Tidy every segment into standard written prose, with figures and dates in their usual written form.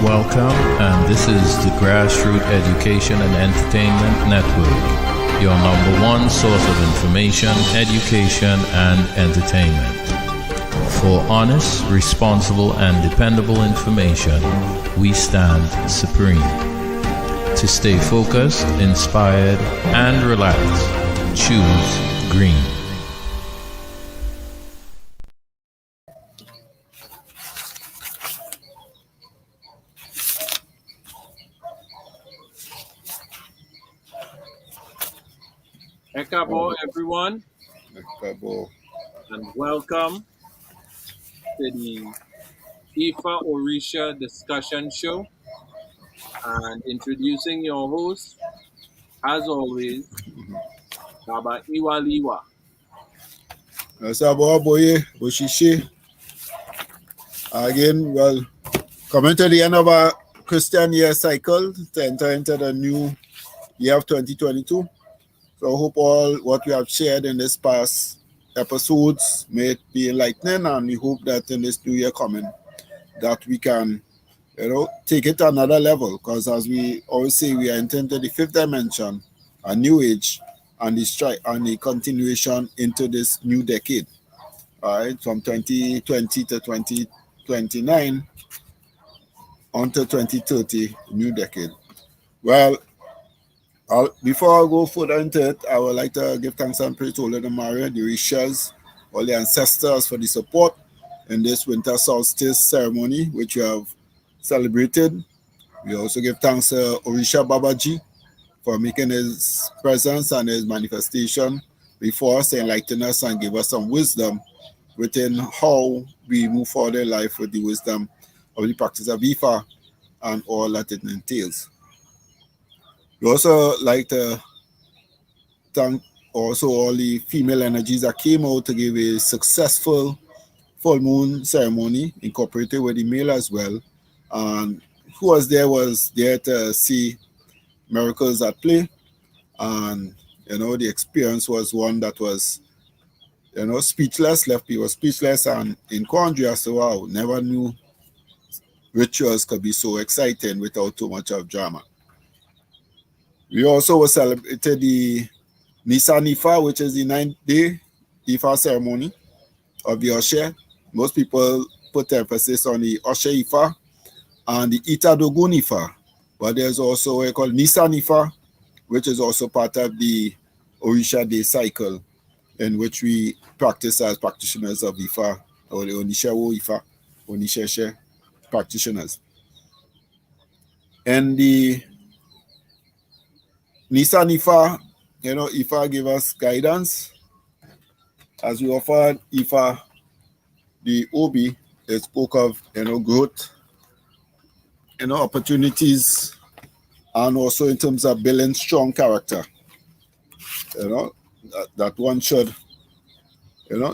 Welcome, and this is the Grassroots Education and Entertainment Network, your number one source of information, education, and entertainment. For honest, responsible, and dependable information, we stand supreme. To stay focused, inspired, and relaxed, choose green. Ekabo, everyone, Ekabo. and welcome to the IFA Orisha discussion show. And introducing your host, as always, Baba Iwaliwa. Sabo Boye, Bushishi. Again, well, coming to the end of our Christian year cycle to enter into the new year of 2022. So I hope all what we have shared in this past episodes may be enlightening, and we hope that in this new year coming that we can, take it to another level, because as we always say, we are entering the fifth dimension, a new age, and the continuation into this new decade. All right, from 2020 to 2029 onto 2030, new decade. Well, before I go further into it, I would like to give thanks and praise to all of the Maria, the Orishas, all the ancestors for the support in this Winter Solstice ceremony, which we have celebrated. We also give thanks to Orisha Babaji for making his presence and his manifestation before us, enlighten us and give us some wisdom within how we move forward in life with the wisdom of the practice of Ifa and all that it entails. We also like to thank also all the female energies that came out to give a successful full moon ceremony, incorporated with the male as well. And who was there to see miracles at play. And, the experience was one that was, speechless, left people speechless and in quandary. So, wow, never knew rituals could be so exciting without too much of drama. We also celebrated the Nisan Ifa, which is the 9th-day Ifa ceremony of the Oshe. Most people put emphasis on the Oshe Ifa and the Itadogun Ifa, but there's also what we call Nisan Ifa, which is also part of the Orisha Day cycle, in which we practice as practitioners of Ifa, or the Onishawo Ifa, Onisheshe practitioners. And the Nisan Ifa, Ifa gave us guidance. As we offered Ifa the Obi, it spoke of, growth, opportunities, and also in terms of building strong character. That one should,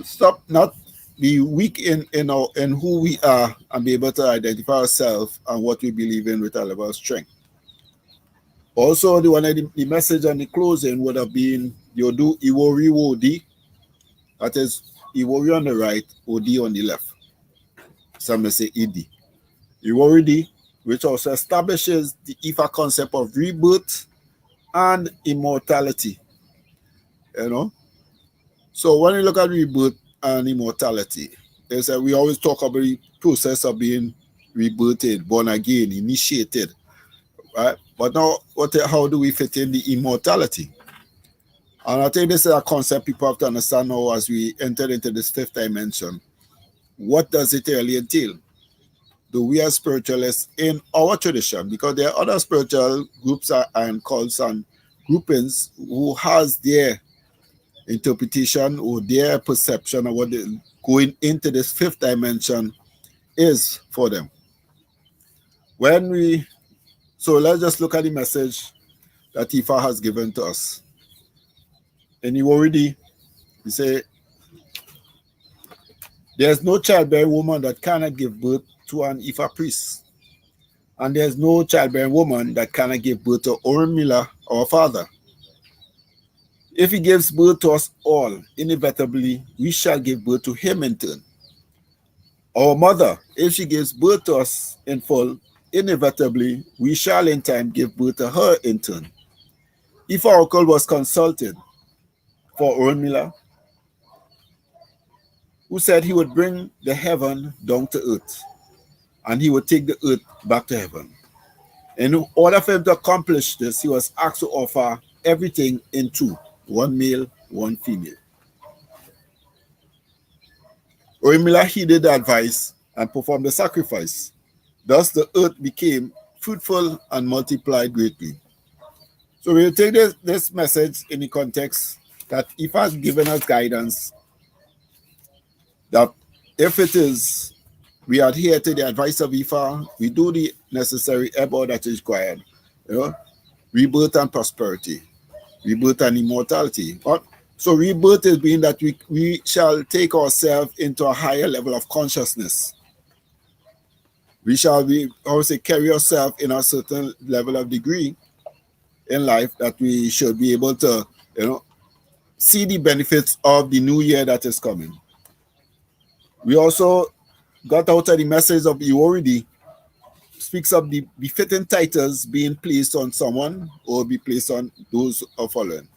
stop not be weak in who we are and be able to identify ourselves and what we believe in with a level of strength. Also, the message on the closing would have been Yodu Iwori Wodi. That is Iwori on the right, Odi on the left. Some may say Idi. Iwori Di, which also establishes the Ifa concept of rebirth and immortality. So when you look at rebirth and immortality, we always talk about the process of being rebirthed, born again, initiated. Right? But now, how do we fit in the immortality? And I think this is a concept people have to understand now as we enter into this fifth dimension. What does it really entail? Do we as spiritualists in our tradition, because there are other spiritual groups and cults and groupings who has their interpretation or their perception of what going into this fifth dimension is for them. So let's just look at the message that Ifa has given to us. And you already say, there's no childbearing woman that cannot give birth to an Ifa priest. And there's no childbearing woman that cannot give birth to Orunmila, our father. If he gives birth to us all, inevitably, we shall give birth to him in turn. Our mother, if she gives birth to us in full, inevitably we shall in time give birth to her in turn. If Oracle was consulted for Urmila, who said he would bring the heaven down to earth and he would take the earth back to heaven. In order for him to accomplish this, he was asked to offer everything in two, one male, one female. Urmila heeded the advice and performed the sacrifice. Thus, the earth became fruitful and multiplied greatly. So we'll take this message in the context that Ifa has given us guidance that if it is we adhere to the advice of Ifa, we do the necessary effort that is required. Rebirth and prosperity, rebirth and immortality. So rebirth is being that we shall take ourselves into a higher level of consciousness. We shall be, carry ourselves in a certain level of degree in life that we should be able to, see the benefits of the new year that is coming. We also got out of the message of Ioridi, speaks of the befitting titles being placed on someone or be placed on those following.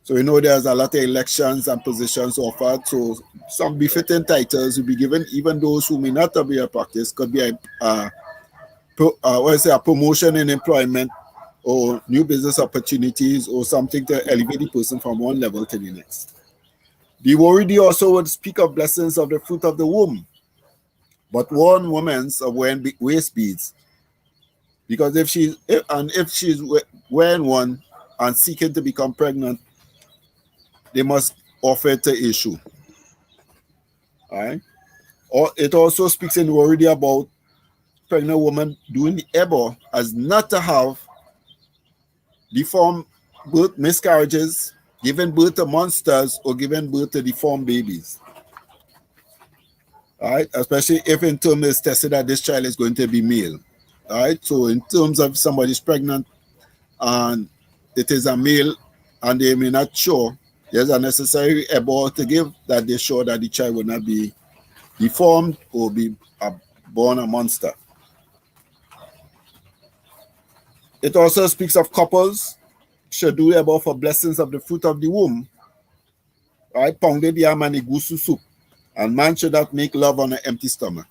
So there's a lot of elections and positions offered. So some befitting titles will be given, even those who may not be a practice, could be a promotion in employment or new business opportunities or something to elevate the person from one level to the next. The Waridi also would speak of blessings of the fruit of the womb, but warn women of wearing waist beads, because if she's wearing one and seeking to become pregnant, they must offer it to issue. All right. Or it also speaks in Waridi about pregnant woman doing the ebo as not to have deformed birth miscarriages, giving birth to monsters, or giving birth to deformed babies. All right, especially if in terms it's tested that this child is going to be male. All right, so in terms of somebody's pregnant and it is a male and they may not sure, there's a necessary ebo to give that they sure that the child will not be deformed or be born a monster. It also speaks of couples should do about for blessings of the fruit of the womb. Right? Pounded yam and igusu soup. And man should not make love on an empty stomach.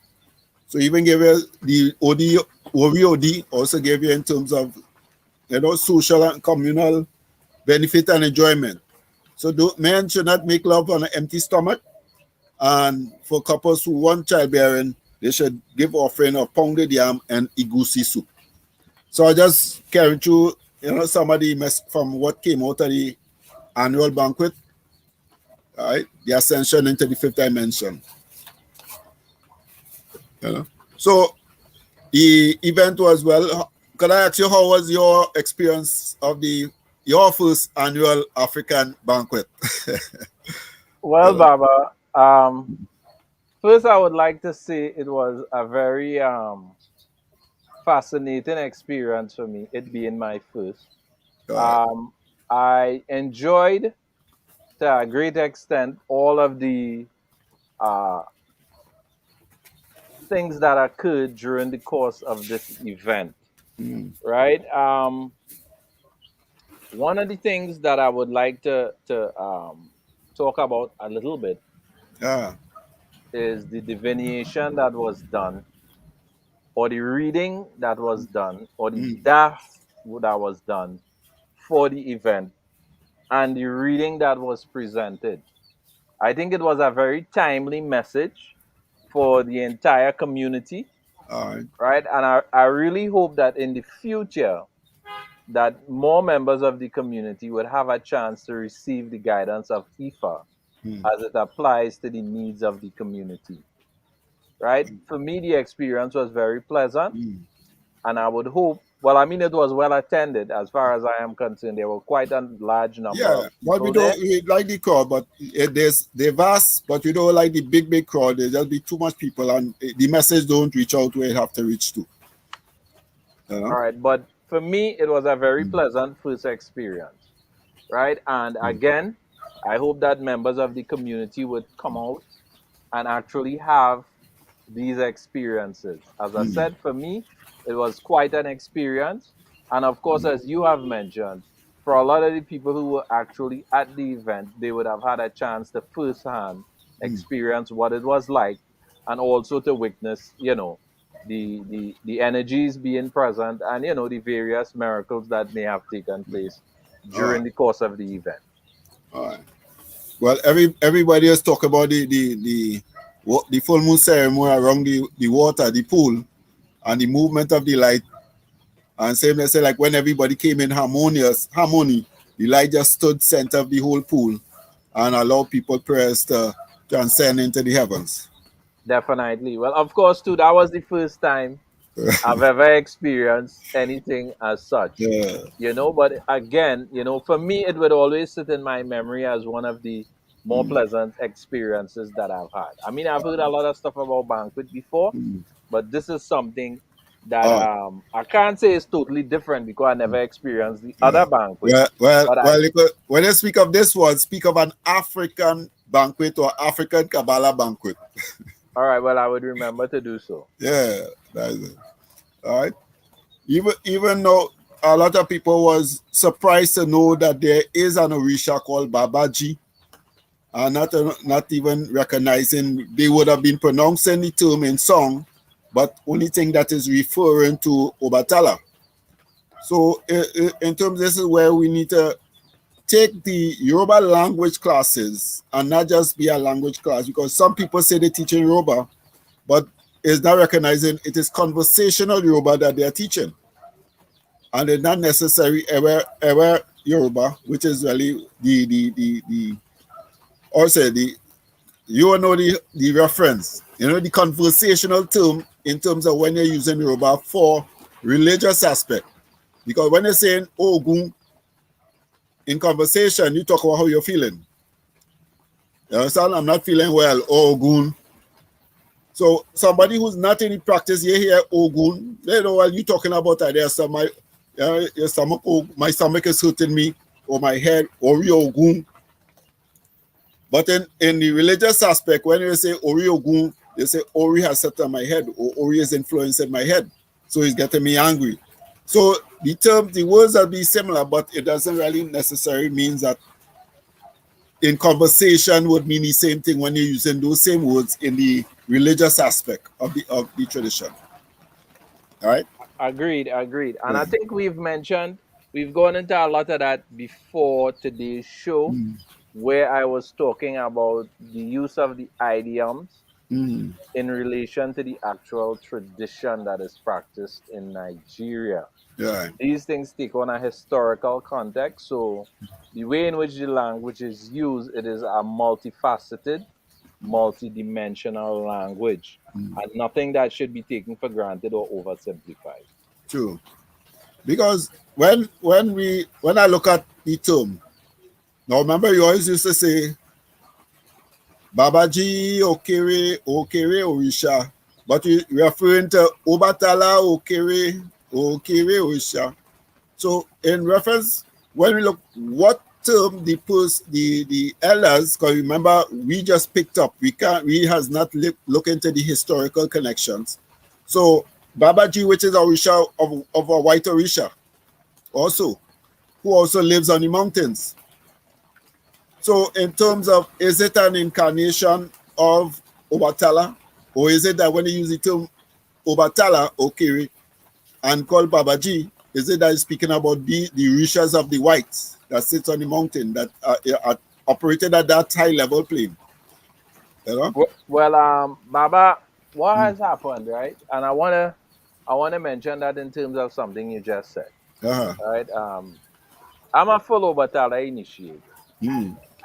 So even give you the OD also gave you in terms of social and communal benefit and enjoyment. So men should not make love on an empty stomach. And for couples who want childbearing, they should give offering of pounded yam and igusi soup. So I just carry through, somebody from what came out of the annual banquet, right? The ascension into the fifth dimension. So the event was well. Could I ask you how was your experience of your first annual African banquet? Well, Baba, first I would like to say it was a very fascinating experience for me, it being my first. I enjoyed to a great extent all of the uh, things that occurred during the course of this event, right? One of the things that I would like to talk about a little bit is the divination that was done, or the reading that was done, or the daf that was done for the event, and the reading that was presented. I think it was a very timely message for the entire community, right? And I really hope that in the future that more members of the community would have a chance to receive the guidance of IFA as it applies to the needs of the community, right? For me, the experience was very pleasant, and I would hope. Well, I mean, it was well attended as far as I am concerned. There were quite a large number of but people there. we like the crowd, but they're vast, but we don't like the big crowd. There's just be too much people, and the message don't reach out where it have to reach to. All right, but for me, it was a very pleasant first experience, right? And again, I hope that members of the community would come out and actually have these experiences. As I said, for me, it was quite an experience. And of course, as you have mentioned, for a lot of the people who were actually at the event, they would have had a chance to firsthand experience what it was like, and also to witness, the energies being present, and the various miracles that may have taken place All during right. the course of the event. All right. Well, everybody has talked about the full moon ceremony around the water, the pool, and the movement of the light. And same they say, like when everybody came in harmony, the light just stood center of the whole pool and allowed people prayers to transcend into the heavens. Definitely. Well, of course, too, that was the first time I've ever experienced anything as such. Yeah. But again, for me, it would always sit in my memory as one of the more pleasant experiences that I've had. I mean, I've heard a lot of stuff about Banquet before, but this is something that Oh, I can't say is totally different because I never experienced the yeah. other banquets. But When you speak of this one, speak of an African banquet or African Kabbalah banquet. all right, well, I would remember to do so. Yeah, that is it. All right. Even though a lot of people was surprised to know that there is an Orisha called Babaji, and not even recognizing they would have been pronouncing the term in song, but only thing that is referring to Obatala. So in terms, this is where we need to take the Yoruba language classes and not just be a language class, because some people say they teach in Yoruba, but is not recognizing it is conversational Yoruba that they are teaching. And it's not necessarily ever Yoruba, which is really you know the reference, the conversational term in terms of when you're using Yoruba for religious aspect. Because when you're saying Ogun in conversation, you talk about how you're feeling. You understand? I'm not feeling well, Ogun. So somebody who's not in the practice, you hear Ogun, they know what you're talking about. There's your stomach, my stomach is hurting me, or my head, or Ogun. But in the religious aspect, when you say Ori Ogun, they say Ori has set on my head, or Ori is influencing my head, so he's getting me angry. So the words will be similar, but it doesn't really necessarily mean that in conversation would mean the same thing when you're using those same words in the religious aspect of the tradition. All right? Agreed. And I think we've gone into a lot of that before today's show, where I was talking about the use of the idioms in relation to the actual tradition that is practiced in Nigeria. Yeah. These things take on a historical context. So the way in which the language is used, it is a multifaceted, multidimensional language, and nothing that should be taken for granted or oversimplified. True. Because when I look at the term, now remember you always used to say Babaji, Okere, Orisha, but you're referring to Obatala, Okere, Orisha. So in reference, when we look what term the elders, because remember we just picked up, we has not look into the historical connections. So Babaji, which is Orisha of a white Orisha, also, who also lives on the mountains. So in terms of, is it an incarnation of Obatala, or is it that when you use the term Obatala, Okiri, and call Babaji, is it that it's speaking about the Orishas of the whites that sits on the mountain that are operated at that high level plane? You know? Well, Baba, what has happened, right? And I wanna mention that in terms of something you just said. Right? I'm a full Obatala initiate.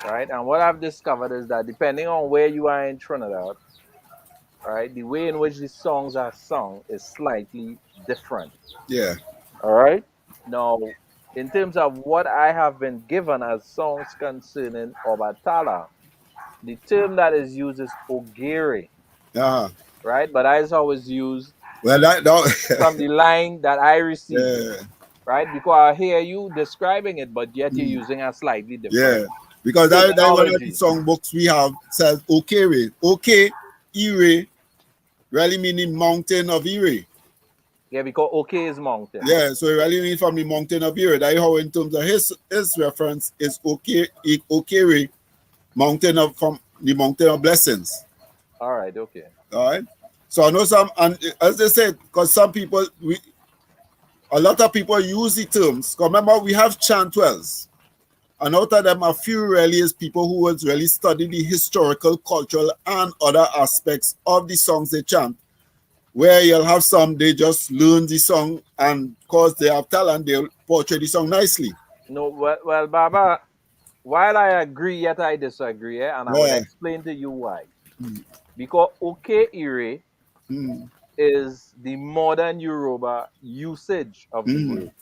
Right? And what I've discovered is that depending on where you are in Trinidad, right, the way in which the songs are sung is slightly different. Yeah. All right. Now, in terms of what I have been given as songs concerning Obatala, the term that is used is Ogere. Right? But I always used from the line that I received. Yeah. Right? Because I hear you describing it, but yet you're using a slightly different. Yeah. Because that one of the songbooks we have says Okere, Oke, Ire, really meaning mountain of Erie. Yeah, because OK is mountain. Yeah, so it really means from the mountain of Erie. That's how in terms of his reference is Okere, mountain of from the mountain of blessings. All right, okay. All right. So I know some, and as they said, because some people, a lot of people use the terms. Remember, we have chantwells, and out of them, a few really is people who would really study the historical, cultural, and other aspects of the songs they chant. Where you'll have some, they just learn the song, and because they have talent, they'll portray the song nicely. No, well, Baba, while I agree, yet I disagree, and I would explain to you why. Because OK Ire is the modern Yoruba usage of the word.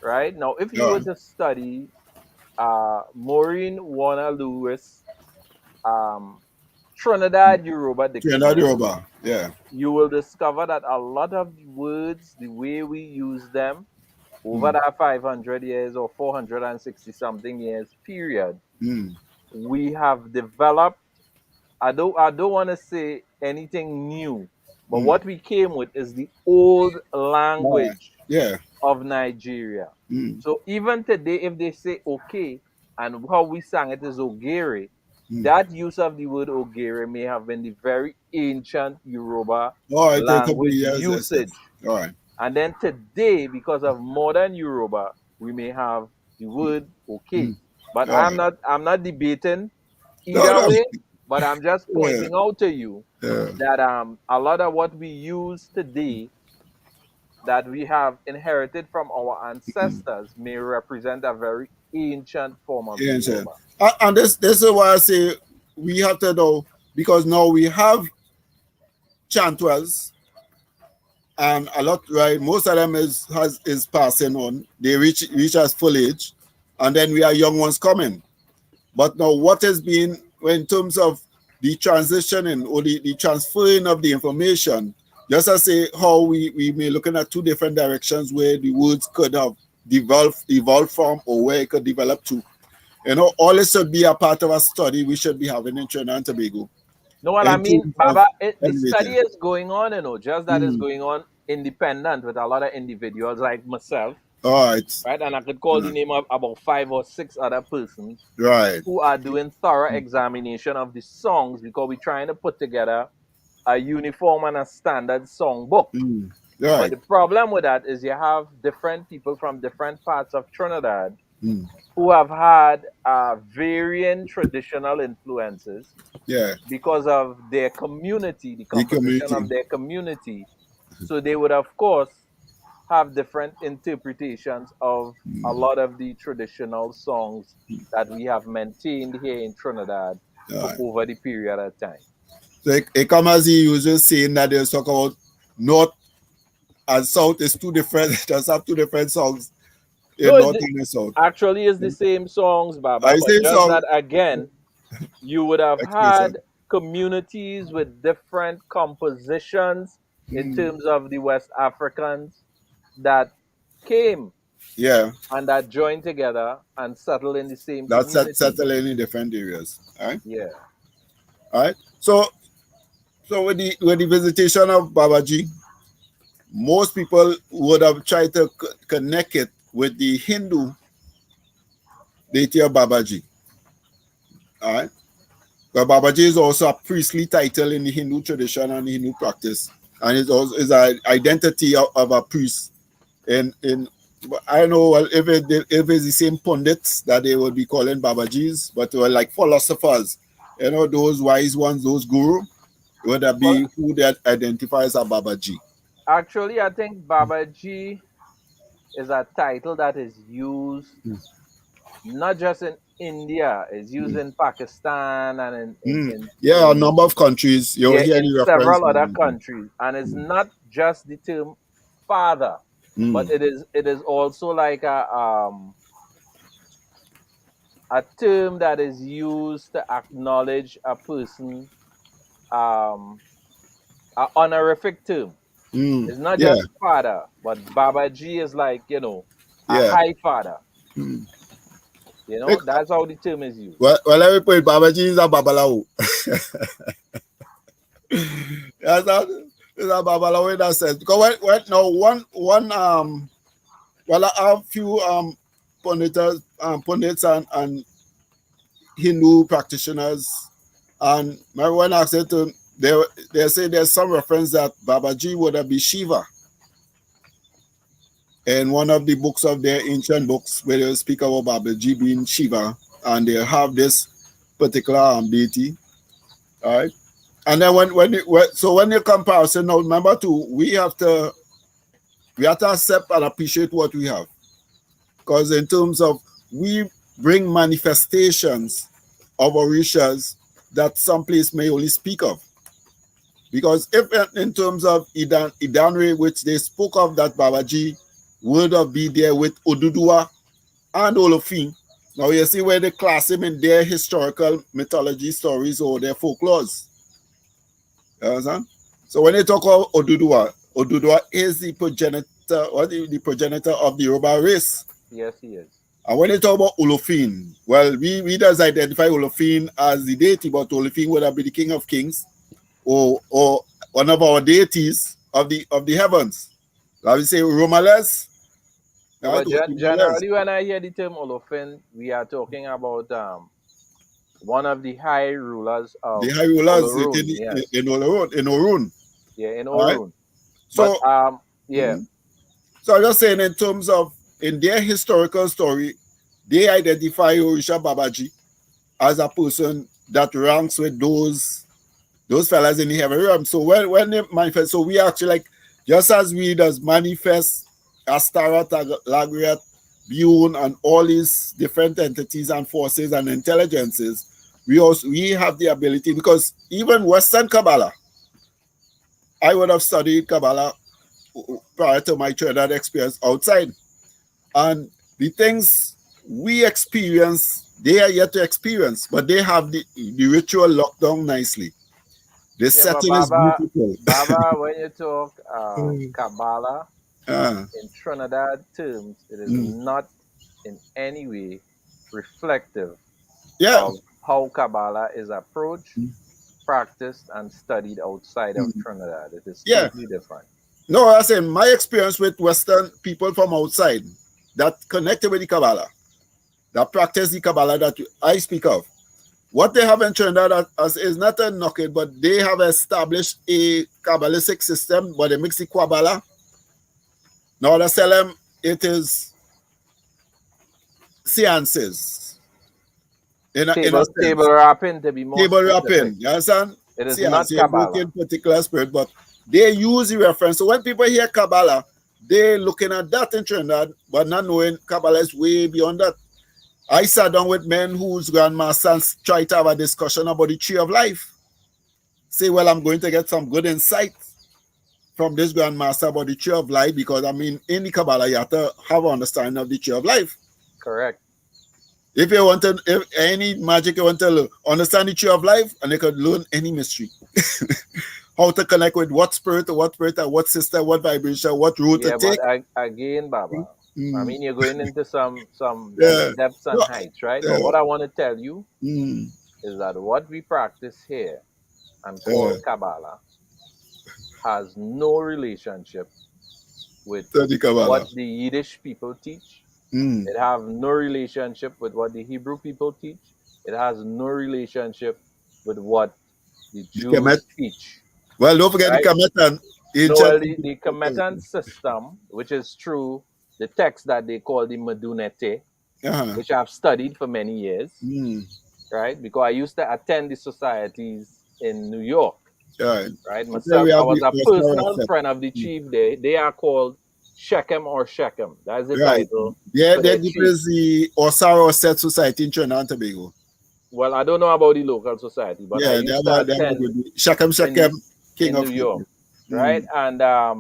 Right? Now, if you were to study Maureen Warner Lewis, Trinidad Yoruba dictionary, you will discover that a lot of the words, the way we use them over that 500 years or 460 something years period, we have developed. I don't want to say anything new, but what we came with is the old language of Nigeria. So even today, if they say okay, and how we sang it is Ogere, that use of the word Ogere may have been the very ancient Yoruba language usage. And then today, because of modern Yoruba, we may have the word okay. But I'm not debating either way, but I'm just pointing out to you that a lot of what we use today that we have inherited from our ancestors may represent a very ancient form of Yoruba. And this is why I say we have to know, because now we have chantwells, and a lot, right? Most of them is passing on. They reach as full age, and then we have young ones coming. But now, what has been in terms of the transitioning or the transferring of the information? Just as say how we may looking at two different directions where the words could have evolved from, or where it could develop to. You know, all this should be a part of a study we should be having in Trinidad and Tobago. No, what I mean, Baba, the study is going on, just that is going on independent with a lot of individuals like myself. All right. Right, and I could call the name of about 5 or 6 other persons right, who are doing thorough examination of the songs, because we're trying to put together a uniform and a standard song book. Right. But the problem with that is you have different people from different parts of Trinidad who have had varying traditional influences because of their community, the composition of their community. So they would, of course, have different interpretations of a lot of the traditional songs that we have maintained here in Trinidad over the period of time. So it comes as he usually saying that they talk about North and South is two different, just have two different songs in North and South. Actually, it's the same songs, Baba, but just that again, you would have had communities with different compositions in terms of the West Africans that came and that joined together and settled in the same community. That's settled in different areas. All right? Yeah. All right. So with the visitation of Babaji, most people would have tried to connect it with the Hindu deity of Babaji. All right. But Babaji is also a priestly title in the Hindu tradition and the Hindu practice, and it also is an identity of a priest. In I don't know if it's the same pundits that they would be calling Babajis, but they were like philosophers, those wise ones, those guru, would that be who that identifies as Babaji? Actually, I think Babaji is a title that is used not just in India, it's used in Pakistan and in a number of countries. In several other countries, and it's not just the term father. But it is also like a term that is used to acknowledge a person, an honorific term. It's not just father, but Babaji is like, a high father. That's how the term is used. Well, let me put it, Babaji is a Babalawo. That's not Babala way that says because when now well, I have few pundits and Hindu practitioners, and when I said to them, they say there's some reference that Babaji would have been Shiva in one of the books of their ancient books where they speak about Babaji being Shiva, and they have this particular deity, all right? And then when you comparison now, remember too, we have to accept and appreciate what we have. Because in terms of we bring manifestations of Orishas that some place may only speak of. Because if in terms of Idanre, which they spoke of that Babaji would have been there with Oduduwa and Olofin. Now you see where they class him in their historical mythology stories or their folklores. You understand? So when they talk about Oduduwa is the progenitor or the progenitor of the Yoruba race. Yes, he is. And when they talk about Olofin, well, we does identify Olofin as the deity, but Olofin would have been the king of kings or one of our deities of the heavens. Like we say Romales. But generally, when I hear the term Olofin, we are talking about one of the high rulers of the high rulers Olorun, in Orun. Yeah, in Orun. Right? So yeah. So I'm just saying in terms of in their historical story, they identify Orisha Babaji as a person that ranks with those fellas in the heaven realm. So when they manifest, so we actually like just as we does manifest Astara, Lagriat, Bune, and all these different entities and forces and intelligences, we have the ability, because even Western Kabbalah, I would have studied Kabbalah prior to my Trinidad experience outside. And the things we experience, they are yet to experience, but they have the ritual locked down nicely. The setting is beautiful. Baba, when you talk Kabbalah, in Trinidad terms, it is not in any way reflective of how Kabbalah is approached, practiced, and studied outside of Trinidad. It is totally different. No, I say my experience with Western people from outside that connected with the Kabbalah, that practice the Kabbalah that I speak of, what they have in Trinidad is not a knock it, but they have established a Kabbalistic system, but they mix the Kabbalah. Now they tell them it is seances. Table rapping to be more table rapping, you understand? It is not Kabbalah. In particular spirit, but they use the reference. So when people hear Kabbalah, they're looking at that in Trinidad, but not knowing Kabbalah is way beyond that. I sat down with men whose grandmasters try to have a discussion about the tree of life. Say, well, I'm going to get some good insight from this grandmaster about the tree of life, because I mean, in the Kabbalah, you have to have an understanding of the tree of life. Correct. If you want to, if any magic you want to understand the tree of life, and you could learn any mystery. How to connect with what spirit, what system, what vibration, what route to take. But again, Baba, I mean, you're going into some depths and heights, right? But what I want to tell you is that what we practice here and call Kabbalah has no relationship with what the Yiddish people teach. It has no relationship with what the Hebrew people teach. It has no relationship with what the Jews teach. Well, don't forget the Kemetan. The Kemetan system, which is through the text that they call the Medunete, which I've studied for many years, right? Because I used to attend the societies in New York, right? Myself, I was a personal friend of the chief there. They are called Shechem or Shechem. That's the title. Yeah, that is the Osara Osset Society in Trinidad and Tobago. Well, I don't know about the local society, but I used to attend Shechem, King of New York, right? And I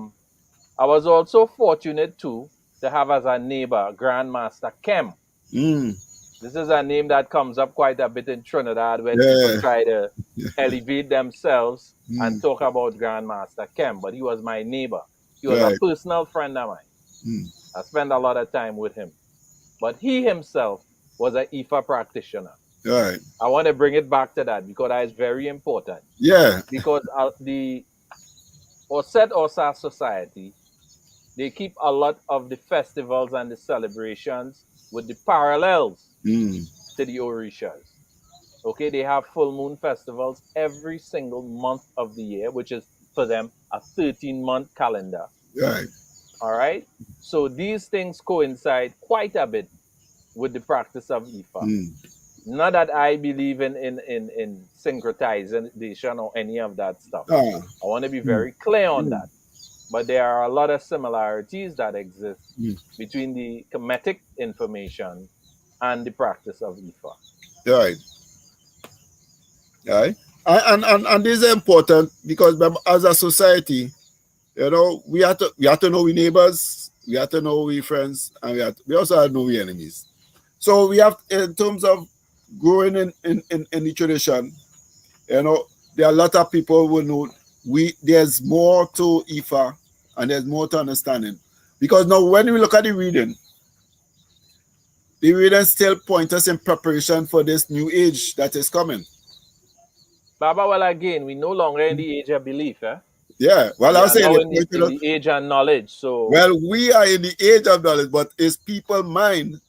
was also fortunate too to have as a neighbor Grandmaster Kem. This is a name that comes up quite a bit in Trinidad when people try to elevate themselves and talk about Grandmaster Kem. But he was my neighbor. He was a personal friend of mine. I spent a lot of time with him. But he himself was an Ifa practitioner. Right. I want to bring it back to that because that is very important. Yeah. Because the Orisa society, they keep a lot of the festivals and the celebrations with the parallels Mm. to the Orishas. Okay, they have full moon festivals every single month of the year, which is for them a 13-month calendar. Right. All right. So these things coincide quite a bit with the practice of Ifa. Mm. Not that I believe in syncretization or any of that stuff. Ah. I want to be Mm. very clear on Mm. that. But there are a lot of similarities that exist Mm. between the Kemetic information and the practice of Ifa. Right. Right. And this is important because as a society, we have to know we neighbors, we have to know we friends, and we also have to know we enemies. So we have, in terms of growing in the tradition, there are a lot of people who know there's more to Ifa and there's more to understanding. Because now when we look at the reading still point us in preparation for this new age that is coming. Baba, well, again, we no longer in the age of belief. Yeah. Well, We I was are saying now it in pointed out, the age of knowledge. So, well, we are in the age of knowledge, but is people mind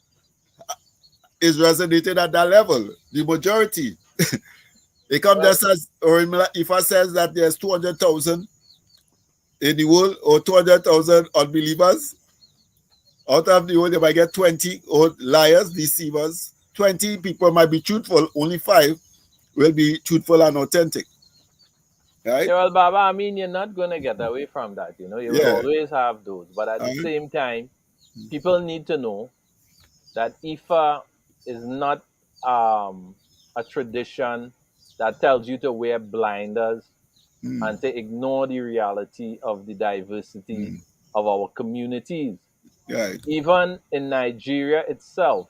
is resonating at that level? The majority. It comes well, just as, or if I says that there's 200,000 in the world or 200,000 unbelievers, out of the world, they might get 20 or liars, deceivers. 20 people might be truthful, only 5 will be truthful and authentic. Right? yeah, well, Baba, I mean, you're not going to get away from that. You know, you will Yeah. always have those. But at the Uh, same time, people need to know that Ifa is not a tradition that tells you to wear blinders mm, and to ignore the reality of the diversity mm, of our communities. right. Even in Nigeria itself,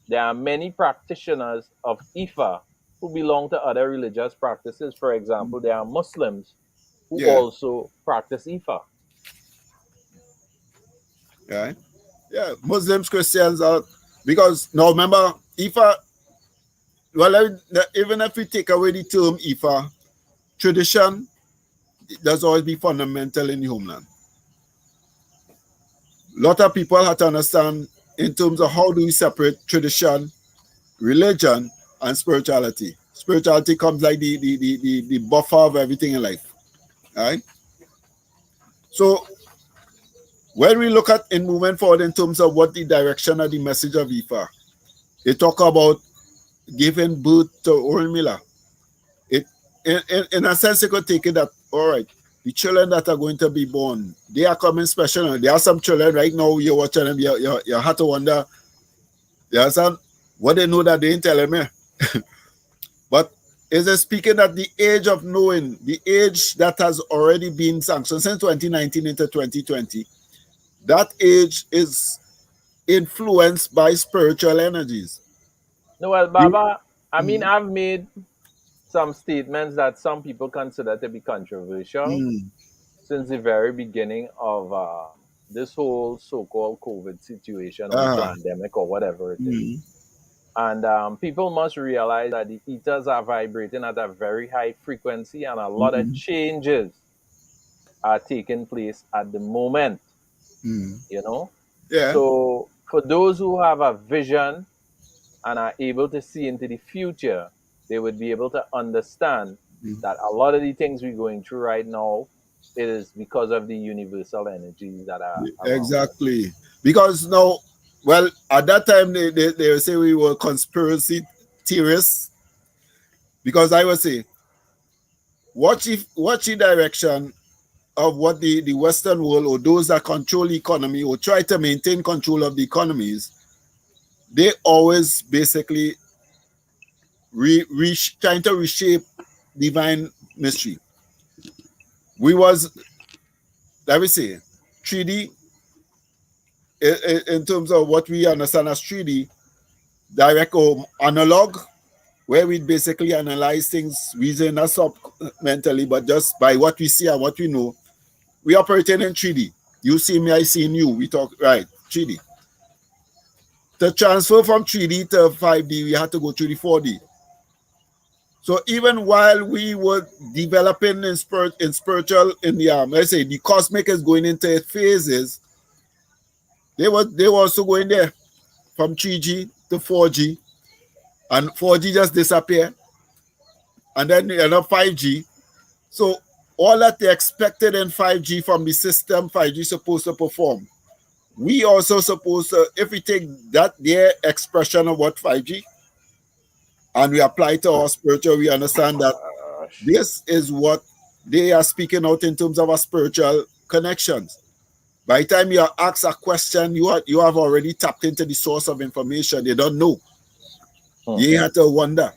there are many practitioners of Ifa who belong to other religious practices. For example, there are Muslims who Yeah. also practice Ifa. Right. Yeah. Muslims, Christians are, because now remember, Ifa, well, even if we take away the term Ifa, tradition does always be fundamental in the homeland. A lot of people have to understand in terms of how do we separate tradition, religion, and spirituality. Spirituality comes like the buffer of everything in life. Right? So when we look at in moving forward in terms of what the direction of the message of Ifa, it talk about giving birth to Orunmila. It in a sense you could take it that all right, the children that are going to be born, they are coming special. There are some children right now you're watching them, you have to wonder, you understand what they know that they ain't telling me. But is it speaking at the age of knowing, the age that has already been sanctioned since 2019 into 2020, that age is influenced by spiritual energies. No, well, You, Baba, I mean, mm, I've made some statements that some people consider to be controversial mm, since the very beginning of this whole so-called COVID situation or the uh, pandemic or whatever it is. mm, And people must realize that the ethers are vibrating at a very high frequency and a lot of mm, changes are taking place at the moment, mm. you know? Yeah. So for those who have a vision and are able to see into the future, they would be able to understand Mm. that a lot of the things we're going through right now, it is because of the universal energies that are around us. Exactly. Because now, well, at that time they say we were conspiracy theorists. Because I would say, watch the direction of what the Western world or those that control the economy or try to maintain control of the economies, they always basically trying to reshape divine mystery. We was, let me say, 3D in terms of what we understand as 3D, direct or analog, where we basically analyze things, reason us up mentally, but just by what we see and what we know, we operating in 3D. You see me, I see you. We talk, right, 3D. the transfer from 3D to 5D, we had to go through the 4D. So even while we were developing in spiritual, in the let's say the cosmic is going into its phases, they were also going there from 3G to 4G, and 4G just disappeared, and then 5G. So all that they expected in 5G from the system, 5G supposed to perform. We also supposed to, if we take that their expression of what 5G and we apply to our spiritual, we understand that this is what they are speaking out in terms of our spiritual connections. By the time you ask a question, you have already tapped into the source of information. They don't know. You have to wonder.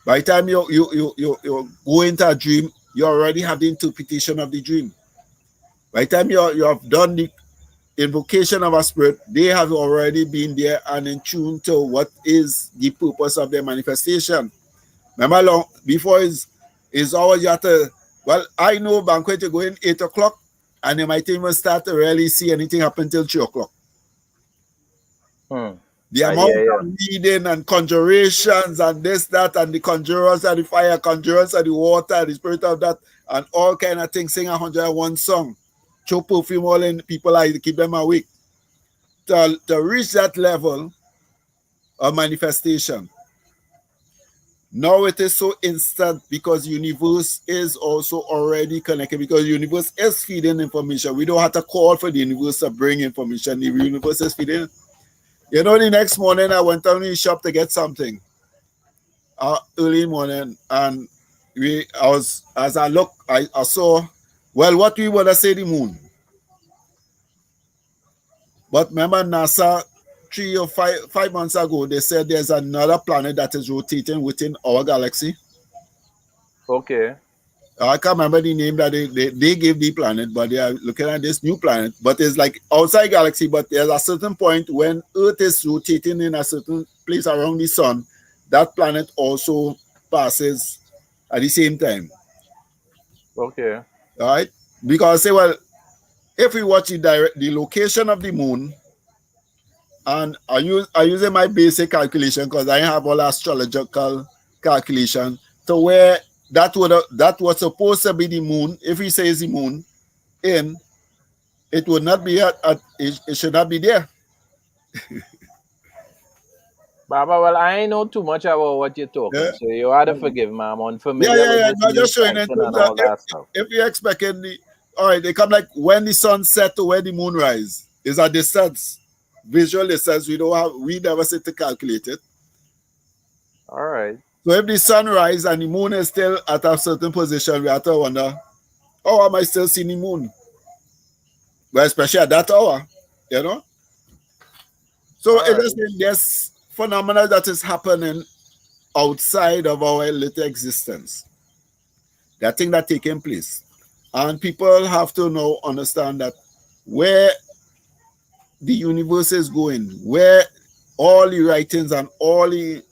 By the time you go into a dream, you already have the interpretation of the dream. By the time you have done the invocation of a spirit, they have already been there and in tune to what is the purpose of their manifestation. Remember, long before is always you have to, well, I know Banquet to go in 8 o'clock and they might even start to really see anything happen till 3 o'clock. The amount of reading and conjurations and this, that, and the conjurers of the fire, conjurers of the water, the spirit of that, and all kind of things, sing 101 song. Throw perfume all in people, I keep them awake. To reach that level of manifestation. Now it is so instant because universe is also already connected, because the universe is feeding information. We don't have to call for the universe to bring information. The universe is feeding. You know, the next morning I went down to the shop to get something early morning, and as I look, I saw, well, what we want to say the moon. But remember, NASA 3 or 5 months ago, they said there's another planet that is rotating within our galaxy. Okay. I can't remember the name that they gave the planet, but they are looking at this new planet. But it's like outside galaxy, but there's a certain point when Earth is rotating in a certain place around the sun, that planet also passes at the same time. Okay. All right? Because say, well, if we watch the location of the moon, and I using my basic calculation because I have all astrological calculation to where that was supposed to be the moon. If he says the moon in, it would not be it should not be there. Baba, well, I know too much about what you're talking, so you ought to forgive me. I'm unfamiliar with No, just showing it. and all that stuff. If you're expecting all right, they come like when the sun set to where the moon rise is a distance, visual distance. We never sit to calculate it. All right. So if the sun rise and the moon is still at a certain position, we have to wonder, how am I still seeing the moon? Well, especially at that hour, you know. So it is this phenomena that is happening outside of our little existence. That thing that taking place. And people have to now understand that where the universe is going, where all the writings and all the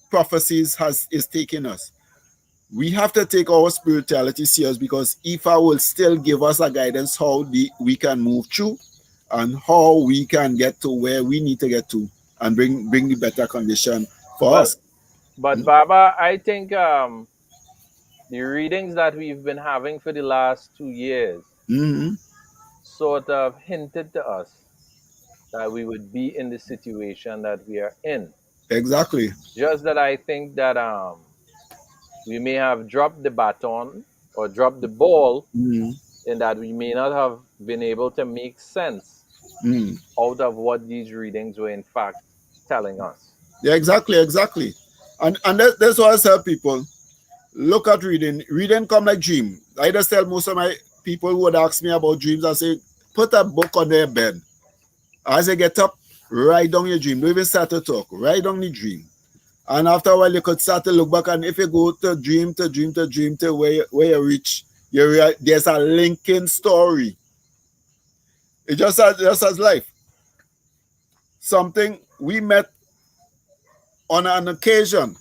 prophecies is taking us. We have to take our spirituality serious because Ifa will still give us a guidance how we can move through and how we can get to where we need to get to and bring the better condition for us. But Baba, I think the readings that we've been having for the last 2 years sort of hinted to us that we would be in the situation that we are in. Exactly. Just that I think that we may have dropped the baton or dropped the ball in that we may not have been able to make sense out of what these readings were in fact telling us. Yeah, exactly. And that's why I tell people, look at reading. Reading come like dream. I just tell most of my people who would ask me about dreams, I say, put a book on their bed. As they get up, write down your dream. Don't even start to talk. Write down the dream. And after a while, you could start to look back. And if you go to dream to where you reach, there's a linking story. It just as life. Something we met on an occasion.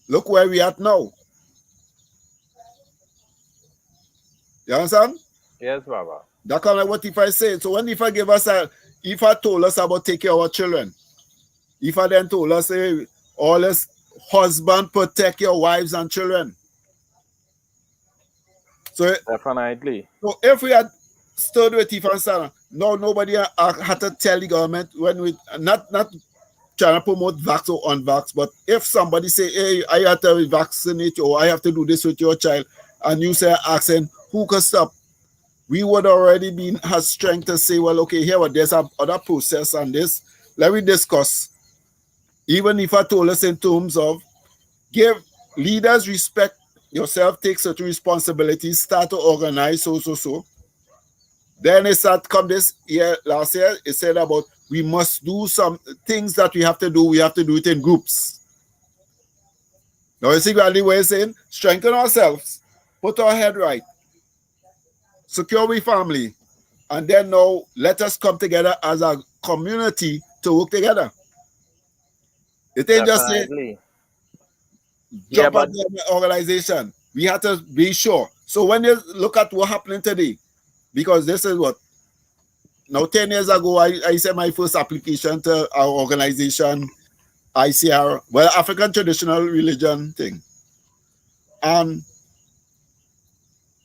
Look where we are now. You understand? Yes, Baba. That's kind of what Ifa said. So when Ifa gave us Ifa told us about taking care of our children. Ifa then told us, hey, all us husband protect your wives and children. So Definitely. So if we had stood with Ifa and Sana, no, nobody had to tell the government when we not trying to promote vax or unvax, but if somebody say, hey, I have to vaccinate you or I have to do this with your child, and you say asking who can stop, we would already be has strength to say, well, okay, here there's a other process and this. Let me discuss. Even if I told us in terms of give leaders respect yourself, take certain responsibilities, start to organize, so. Then it started come this year, last year, it said about we must do some things that we have to do it in groups. Now you see what we're saying? Strengthen ourselves, put our head right, secure we family, and then now let us come together as a community to work together. It ain't just say Definitely. jump at the organization. We have to be sure. So when you look at what happening today, because this is what now 10 years ago I sent my first application to our organization, ICR, well, African Traditional Religion thing. And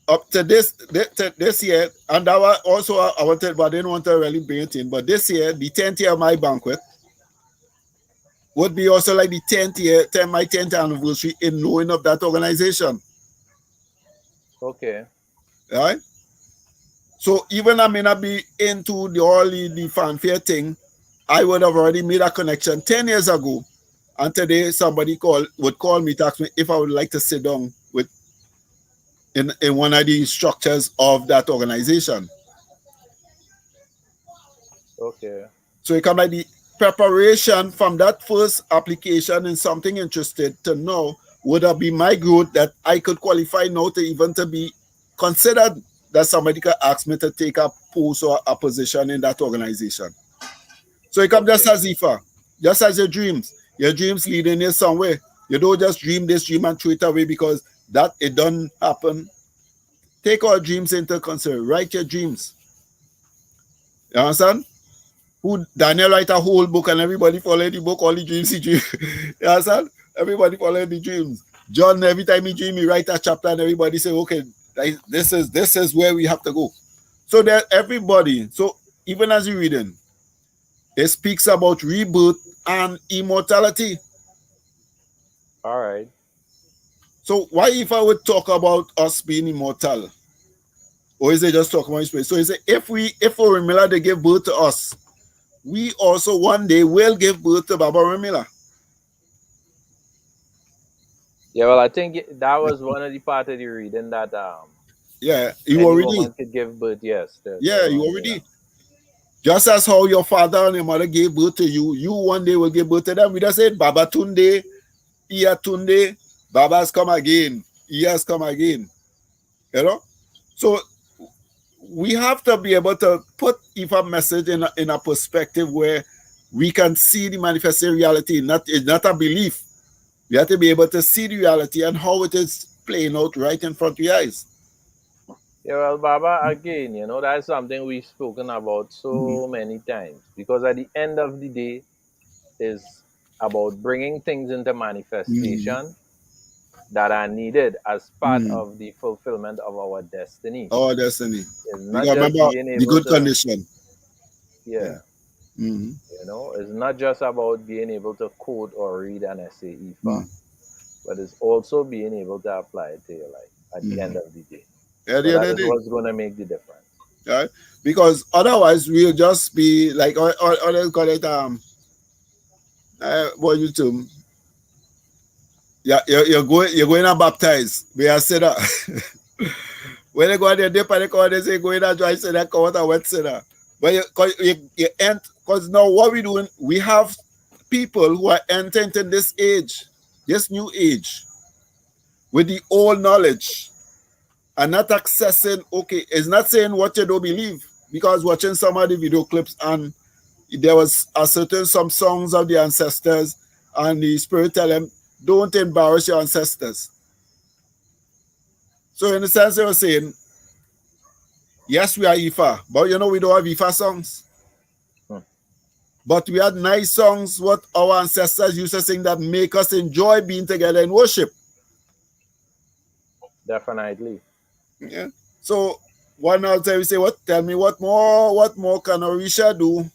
up to this year, and I was also I wanted, but I didn't want to really bring it in. But this year, the 10th year of my banquet would be also like the 10th my 10th anniversary in knowing of that organization. Okay. Right? So even I may not be into all the fanfare thing, I would have already made a connection 10 years ago. And today somebody would call me to ask me if I would like to sit down with in one of the structures of that organization. Okay. So it come like the preparation from that first application and something interested to know would have been my growth that I could qualify now to even to be considered that somebody could ask me to take a post or a position in that organization. So it come just as Ifa, just as your dreams leading you somewhere. You don't just dream this dream and throw it away because that it don't happen. Take our dreams into consideration. Write your dreams. You understand? Who Daniel write a whole book and everybody follow the book, all the dreams he dream. You understand? Everybody follow the dreams. John, every time he dream, he write a chapter and everybody say, okay, this is where we have to go. So that everybody, so even as you're reading, it speaks about rebirth and immortality. All right. So why if I would talk about us being immortal? Or is it just talking about space? So is it if Orisa they give birth to us, we also one day will give birth to Baba Orisa. Yeah, well, I think that was one of the part of the reading that yeah, you any already woman could give birth. Yes. Yeah, you already. Just as how your father and your mother gave birth to you, you one day will give birth to them. We just said Baba Tunde, Iya Tunde, Baba's come again, he has come again. You know? So we have to be able to put Ifa message in a perspective where we can see the manifested reality. It's not a belief. We have to be able to see the reality and how it is playing out right in front of your eyes. Yeah, well, Baba, again, that's something we've spoken about so many times, because at the end of the day, is about bringing things into manifestation that are needed as part of the fulfillment of our destiny. Our destiny. It's You not gotta just remember being the able good to, condition. yeah. It's not just about being able to code or read an essay, Ifa, but it's also being able to apply it to your life at the end of the day. At the So end that of is the day. what's going to make the difference. Right? Because otherwise we'll just be like or let's call it what you do. Yeah, you're going to baptize. We are said that. When they go there, they say go in and dry sinner, come out a wet sinner. But you end because now what we doing, we have people who are entering into this age, this new age, with the old knowledge and not accessing, okay, it's not saying what you don't believe, because watching some of the video clips and there was some songs of the ancestors and the spirit tell them, don't embarrass your ancestors. So in the sense they were saying, yes, we are Ifa, but we don't have Ifa songs. But we had nice songs what our ancestors used to sing that make us enjoy being together in worship. Definitely. Yeah. So one now time we say, what? Tell me what more can Orisha do?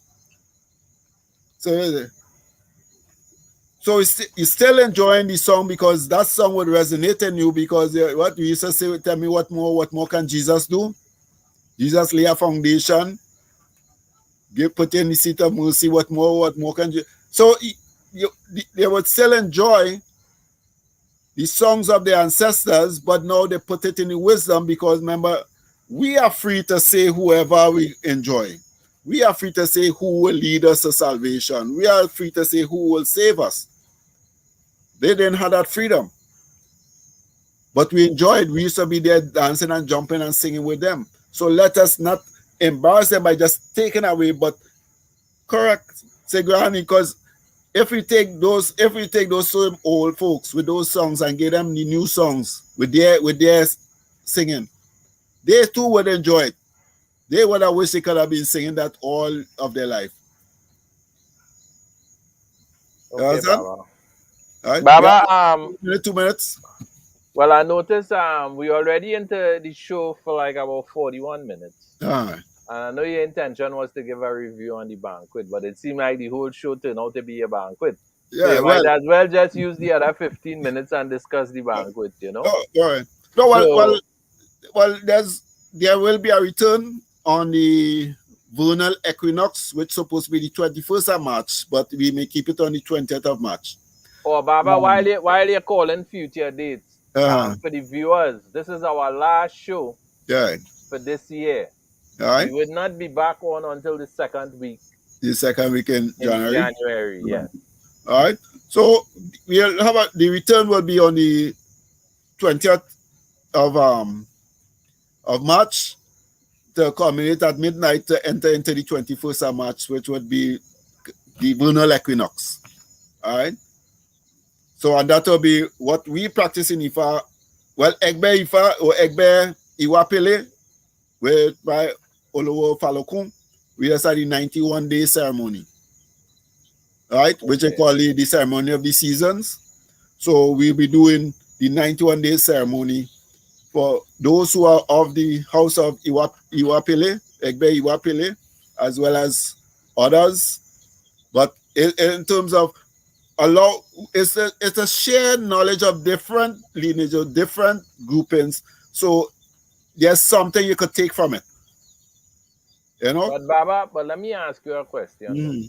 So you're still enjoying the song because that song would resonate in you because what we used to say, tell me what more can Jesus do? Jesus lay a foundation, put in the seat of mercy, what more can you? So they would still enjoy the songs of their ancestors, but now they put it in the wisdom because remember, we are free to say whoever we enjoy. We are free to say who will lead us to salvation. We are free to say who will save us. They didn't have that freedom. But we enjoyed. We used to be there dancing and jumping and singing with them. So let us not embarrass them by just taking away, but correct, say granny, because if we take those same old folks with those songs and give them the new songs with their singing, they too would enjoy it. They would have wished they could have been singing that all of their life. Okay, Baba. All right. Baba, 2 minutes. Well, I noticed we already into the show for like about 41 minutes. And I know your intention was to give a review on the banquet, but it seemed like the whole show turned out to be a banquet. Yeah, so you might as well just use the other 15 minutes and discuss the banquet, you know? Oh, all right. No, well, there will be a return on the vernal equinox, which is supposed to be the 21st of March, but we may keep it on the 20th of March. Oh, Baba, while you're calling future dates, for the viewers, this is our last show for this year. All right. We would not be back on until the second week. The second week in January? January, yeah. All right. So we'll have the return will be on the 20th of March to culminate at midnight to enter into the 21st of March, which would be the vernal equinox. All right. So, and that will be what we practice in Ifa. Well, Egbe Ifa or Egbe Iwapele, where by Olowo Falokun, we just had the 91-day ceremony. All right, okay. Which I call the ceremony of the seasons. So we'll be doing the 91-day ceremony for those who are of the house of Iwapele, Egbe Iwapele, as well as others. But in terms of it's a shared knowledge of different lineage or different groupings. So there's something you could take from it. You know? But Baba, let me ask you a question.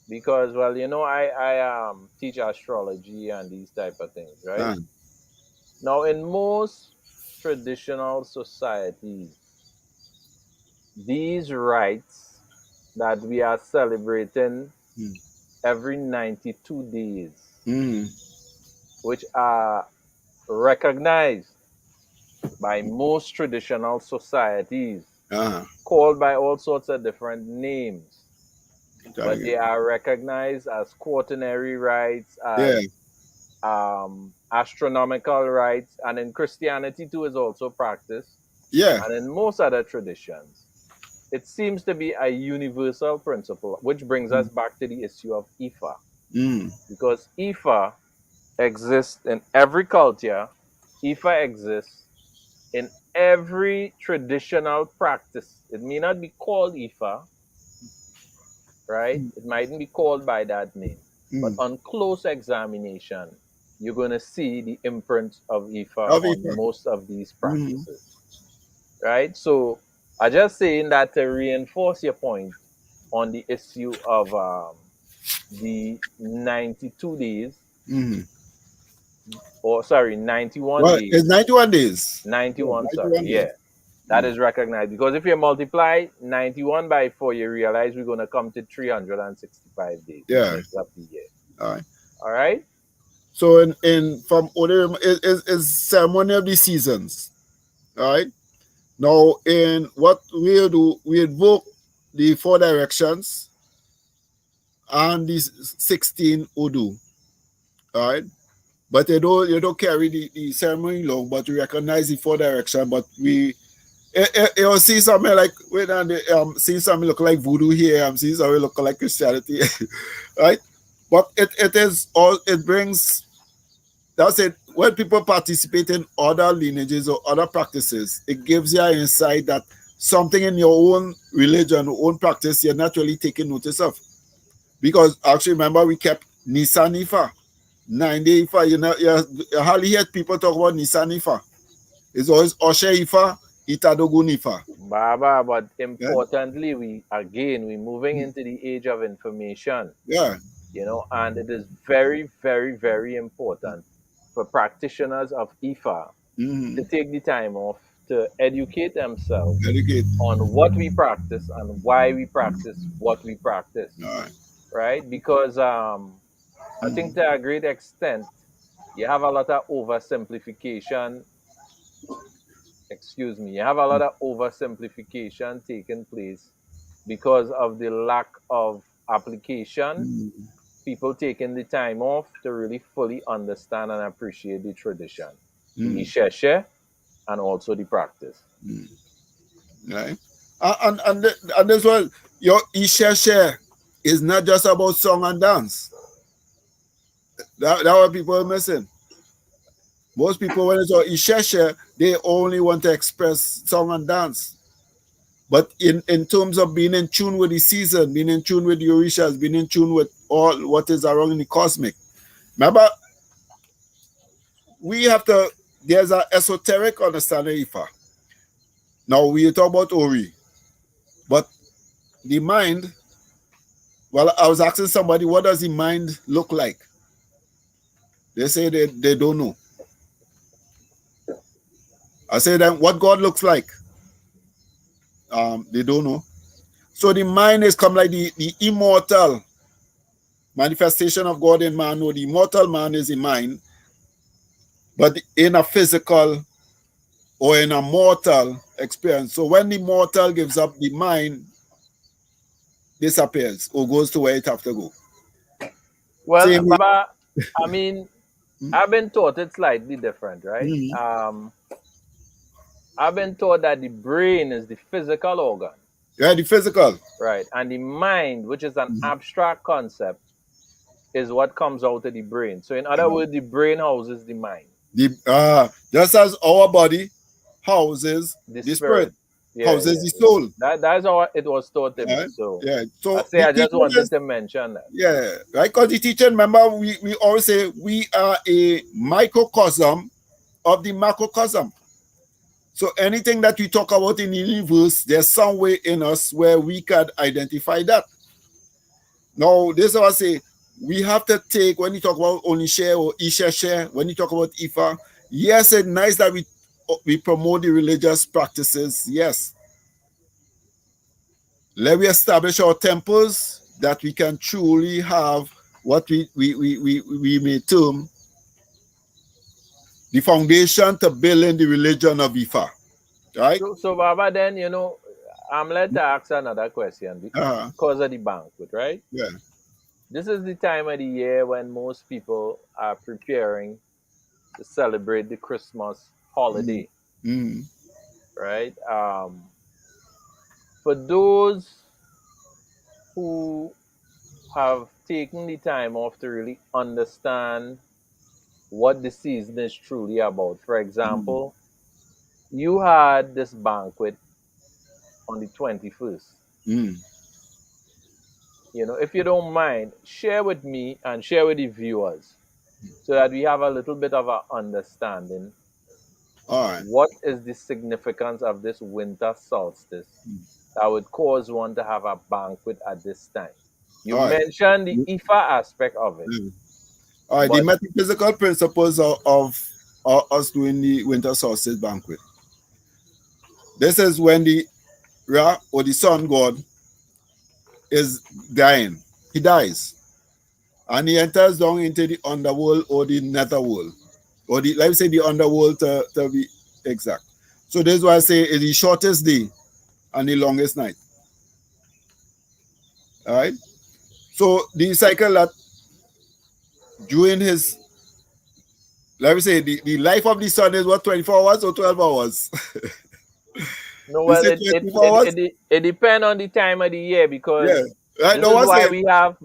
Because, well, you know, I teach astrology and these type of things, right? Now, in most traditional societies, these rites that we are celebrating every 92 days, which are recognized by most traditional societies, called by all sorts of different names. But they are recognized as quaternary rites, as astronomical rites, and in Christianity too is also practiced. Yeah. And in most other traditions, it seems to be a universal principle, which brings us back to the issue of Ifa. Because Ifa exists in every culture. Ifa exists in every traditional practice. It may not be called Ifa, right? It mightn't be called by that name. But on close examination, you're going to see the imprint of Ifa on most of these practices. Right? So I just saying that to reinforce your point on the issue of the 92 days. 91 days. It's 91 days. 91, sorry. Yeah. That is recognized. Because if you multiply 91 by 4, you realize we're going to come to 365 days. Yeah. Of the year. All right. Right? So in from Orim is ceremony of the seasons. All right. Now in what we do, we invoke the 4 directions and the 16 Odu. All right. But you don't carry the ceremony long, but we recognize the 4 direction, but we You see something like when I'm seeing something look like voodoo here. I'm seeing something look like Christianity, right? But it is all it brings. That's it. When people participate in other lineages or other practices, it gives you an insight that something in your own religion, own practice, you're not really taking notice of. Because actually, remember, we kept Nisa Nifa, 9-day Ifa. You hardly hear people talk about Nisa Nifa. It's always Oshe Ifa, Itadogun Ifa. Baba, but importantly, we're moving into the age of information. Yeah. And it is very, very, very important for practitioners of Ifa to take the time off to educate themselves on what we practice and why we practice what we practice. Right? Because I think to a great extent, you have a lot of oversimplification. You have a lot of oversimplification taking place because of the lack of application, people taking the time off to really fully understand and appreciate the tradition, the Isheshe, and also the practice. Right? And as well, your Isheshe is not just about song and dance. That what people are missing. Most people, when it's about Isheshe, they only want to express song and dance. But in terms of being in tune with the season, being in tune with the Orishas, being in tune with all what is around in the cosmic. Remember, there's an esoteric understanding of Ifa. Now, we talk about Ori, but the mind, well, I was asking somebody, what does the mind look like? They say they don't know. I say then, what God looks like? They don't know. So the mind is come like the immortal manifestation of God in man. No, the immortal man is the mind, but in a physical or in a mortal experience. So when the mortal gives up, the mind disappears or goes to where it have to go. Well, Baba, I mean, I've been taught it's slightly different, right? I've been taught that the brain is the physical organ. Yeah, the physical. Right. And the mind, which is an abstract concept, is what comes out of the brain. So in other words, the brain houses the mind. Just as our body houses the spirit. Houses the soul. That's how it was taught to me. So So I just wanted to mention that. Yeah, right. Because the teacher, remember, we always say we are a microcosm of the macrocosm. So anything that we talk about in the universe, there's some way in us where we can identify that. Now, this is what I say. We have to take, when you talk about Onishe or Isheshe, when you talk about Ifa, yes, it's nice that we promote the religious practices, yes. Let we establish our temples that we can truly have what we may term the foundation to build in the religion of Ifa. Right? So Baba, then, I'm led to ask another question because of the banquet, right? Yeah. This is the time of the year when most people are preparing to celebrate the Christmas holiday, right? For those who have taken the time off to really understand what the season is truly about. For example, you had this banquet on the 21st. If you don't mind, share with me and share with the viewers so that we have a little bit of an understanding. All right. What is the significance of this winter solstice that would cause one to have a banquet at this time? You mentioned the Ifa aspect of it. All right, the metaphysical principles of us doing the winter solstice banquet. This is when the Ra or the sun god is dying. He dies. And he enters down into the underworld or the netherworld. Or let me say the underworld to be exact. So this is why I say it's the shortest day and the longest night. All right. So the cycle that during his, let me say, the life of the sun is what, 24 hours or 12 hours? No, You well, say 24 hours? it depends on the time of the year, Yeah. because Right, this no, is what's why it?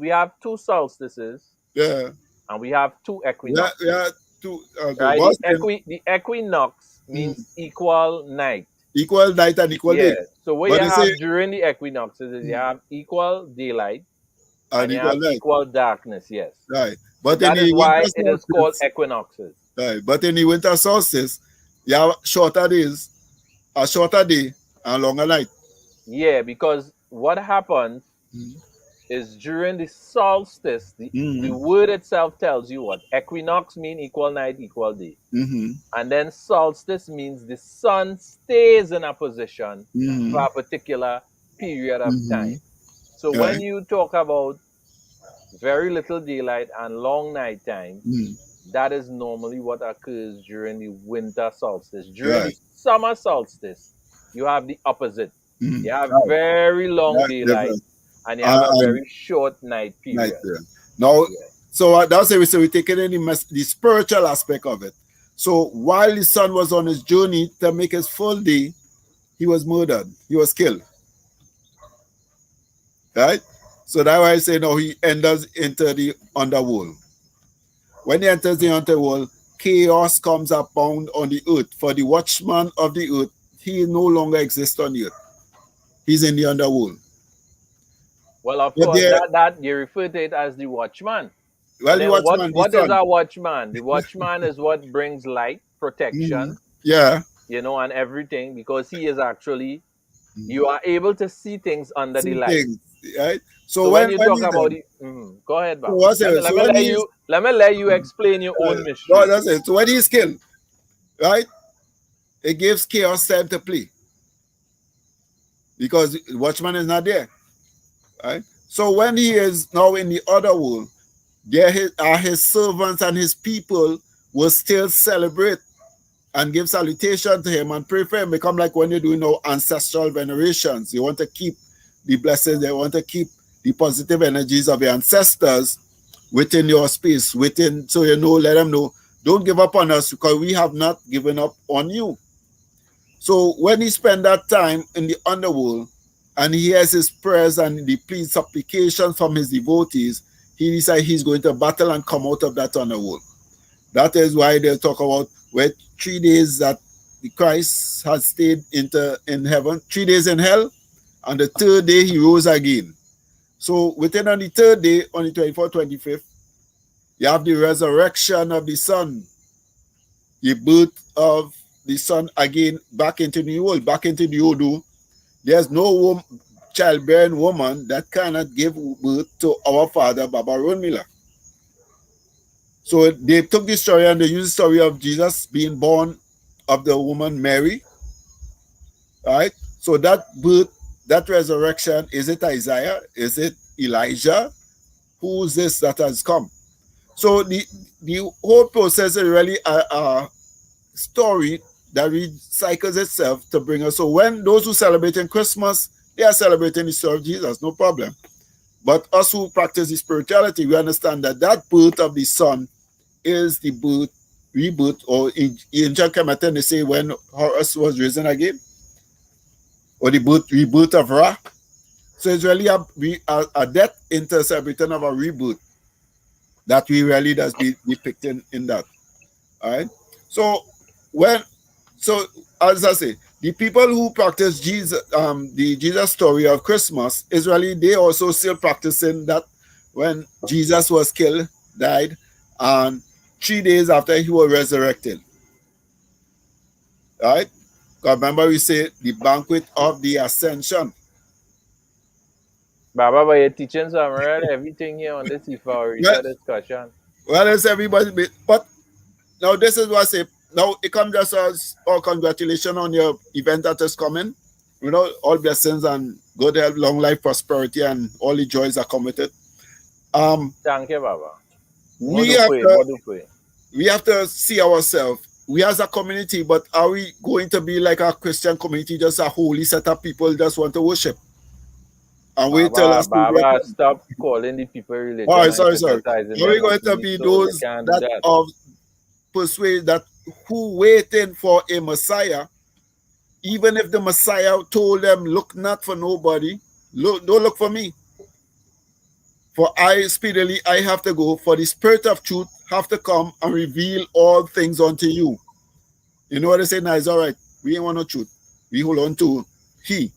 we have two solstices Yeah. and we have two Yeah, equinoxes. yeah. Two, okay. Right? What's it? The equinox means equal night. Equal night and equal Yeah. day. So what you But they say have during the equinoxes is you have equal daylight and and you equal have night. equal darkness. Yes. Right. So But in that is the winter why it is called solstice, equinoxes. right. But in the winter solstice, you have shorter days, a shorter day, and longer night. Yeah, because what happens is during the solstice, the word itself tells you what equinox mean equal night, equal day. And then solstice means the sun stays in a position for a particular period of time. So when Right. you talk about very little daylight and long night time, that is normally what occurs during the winter solstice. During the Right. summer solstice, you have the opposite. You have Right. very long Right. daylight Different. and you have a And very short night night period. there. Now, Yeah. so that's why we say we take it in the spiritual aspect of it. So while his son was on his journey to make his full day, he was murdered. He was killed. Right? So that's why I say now he enters into the underworld. When he enters the underworld, chaos comes upon on the earth. For the watchman of the earth, he no longer exists on the earth. He's in the underworld. Well, of But course, there, that you refer to it as the watchman. well, But the then watchman, the what is sun. a watchman? The watchman is what brings light, protection, Yeah. and everything, because he is actually, you are able to see things under the See light. things. Right? So So when you when talk he's about done, it, go ahead, so Baba. what's it? So when he's Let me let you explain your own no, mystery. that's it. So when he's killed, right? It gives chaos time to play. Because the watchman is not there. Right? So when he is now in the other world, there are his servants and his people will still celebrate and give salutation to him and pray for him. Become like when you're doing now ancestral venerations. You want to keep the blessings, they want to keep the positive energies of your ancestors within your space, within, so let them know, don't give up on us because we have not given up on you. So when he spent that time in the underworld and he hears his prayers and the plea supplications from his devotees, he decides he's going to battle and come out of that underworld. That is why they talk about where 3 days that the Christ has stayed in heaven, 3 days in hell, and the third day he rose again. So within on the third day, on the 24th, 25th, you have the resurrection of the sun, the birth of the son again back into the world, back into the Odu. There's no childbearing woman that cannot give birth to our father, Baba Runmila. So they took this story and they used the story of Jesus being born of the woman Mary. Right? So that birth, that resurrection, is it Isaiah? Is it Elijah? Who is this that has come? So the whole process is really a story that recycles itself to bring us. So when those who celebrating Christmas, they are celebrating the story of Jesus, no problem. But us who practice the spirituality, we understand that that birth of the Son is the birth, rebirth, or in John Kemetan, they say when Horus was risen again, or the rebirth of Ra. So it's really a death into celebrating of a rebirth that we really does be depicting in that. All right. So as I say, the people who practice Jesus, the Jesus story of Christmas, is really they also still practicing that when Jesus was killed, died, and 3 days after he was resurrected. Right? Because remember we say the banquet of the ascension. Baba, but you're teaching some everything here on this Well, Orisa discussion. it's everybody, but now this is what I say. Now it comes just as congratulations on your event that is coming. All blessings and good health, long life, prosperity, and all the joys are committed. Thank you, Baba. We have to see ourselves. We as a community, but are we going to be like a Christian community, just a holy set of people just want to worship? And wait till us to get Baba, stop calling the people religion Oh, and sorry. criticizing Are we them going as to we be so you those can't do that that. are persuade that who waiting for a Messiah Even if the Messiah told them, look not for nobody, don't look for me. For I have to go, for the Spirit of truth have to come and reveal all things unto you. You know what they say? Now it's all right. We ain't want no truth. We hold on to he.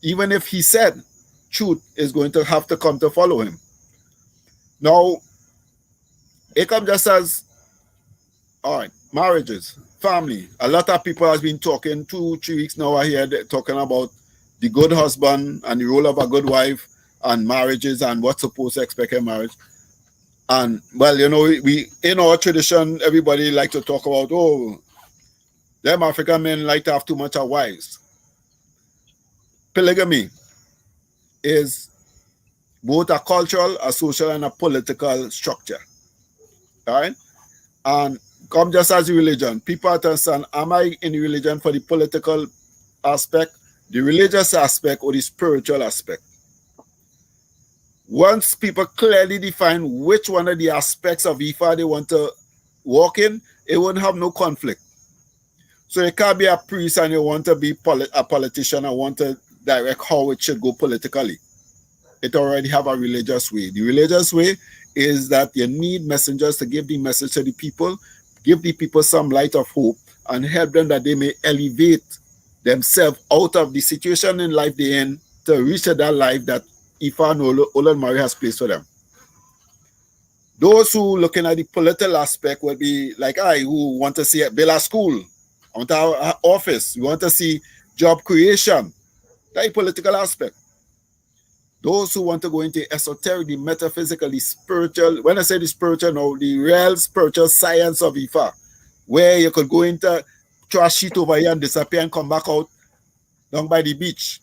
Even if he said truth is going to have to come to follow him. Now, it comes just as, all right, marriages, family. A lot of people has been talking 2-3 weeks now. I hear talking about the good husband and the role of a good wife and marriages and what's supposed to expect in marriage. And well, you know, we in our tradition, everybody like to talk about, oh, them African men like to have too much of wives. Polygamy is both a cultural, a social, and a political structure. All right? And come just as a religion. People have to understand, am I in religion for the political aspect, the religious aspect, or the spiritual aspect? Once people clearly define which one of the aspects of Ifa they want to walk in, it won't have no conflict. So you can't be a priest and you want to be a politician and want to direct how it should go politically. It already have a religious way. The religious way is that you need messengers to give the message to the people, give the people some light of hope, and help them that they may elevate themselves out of the situation in life they're in to reach that life that Ifa and Olodumare has placed for them. Those who looking at the political aspect will be like I, who want to see build a school, want to have an office, we want to see job creation. That's the political aspect. Those who want to go into esoteric, the metaphysical, the spiritual, when I say the spiritual, no, the real spiritual science of Ifa, where you could go into, throw a sheet over here and disappear and come back out down by the beach.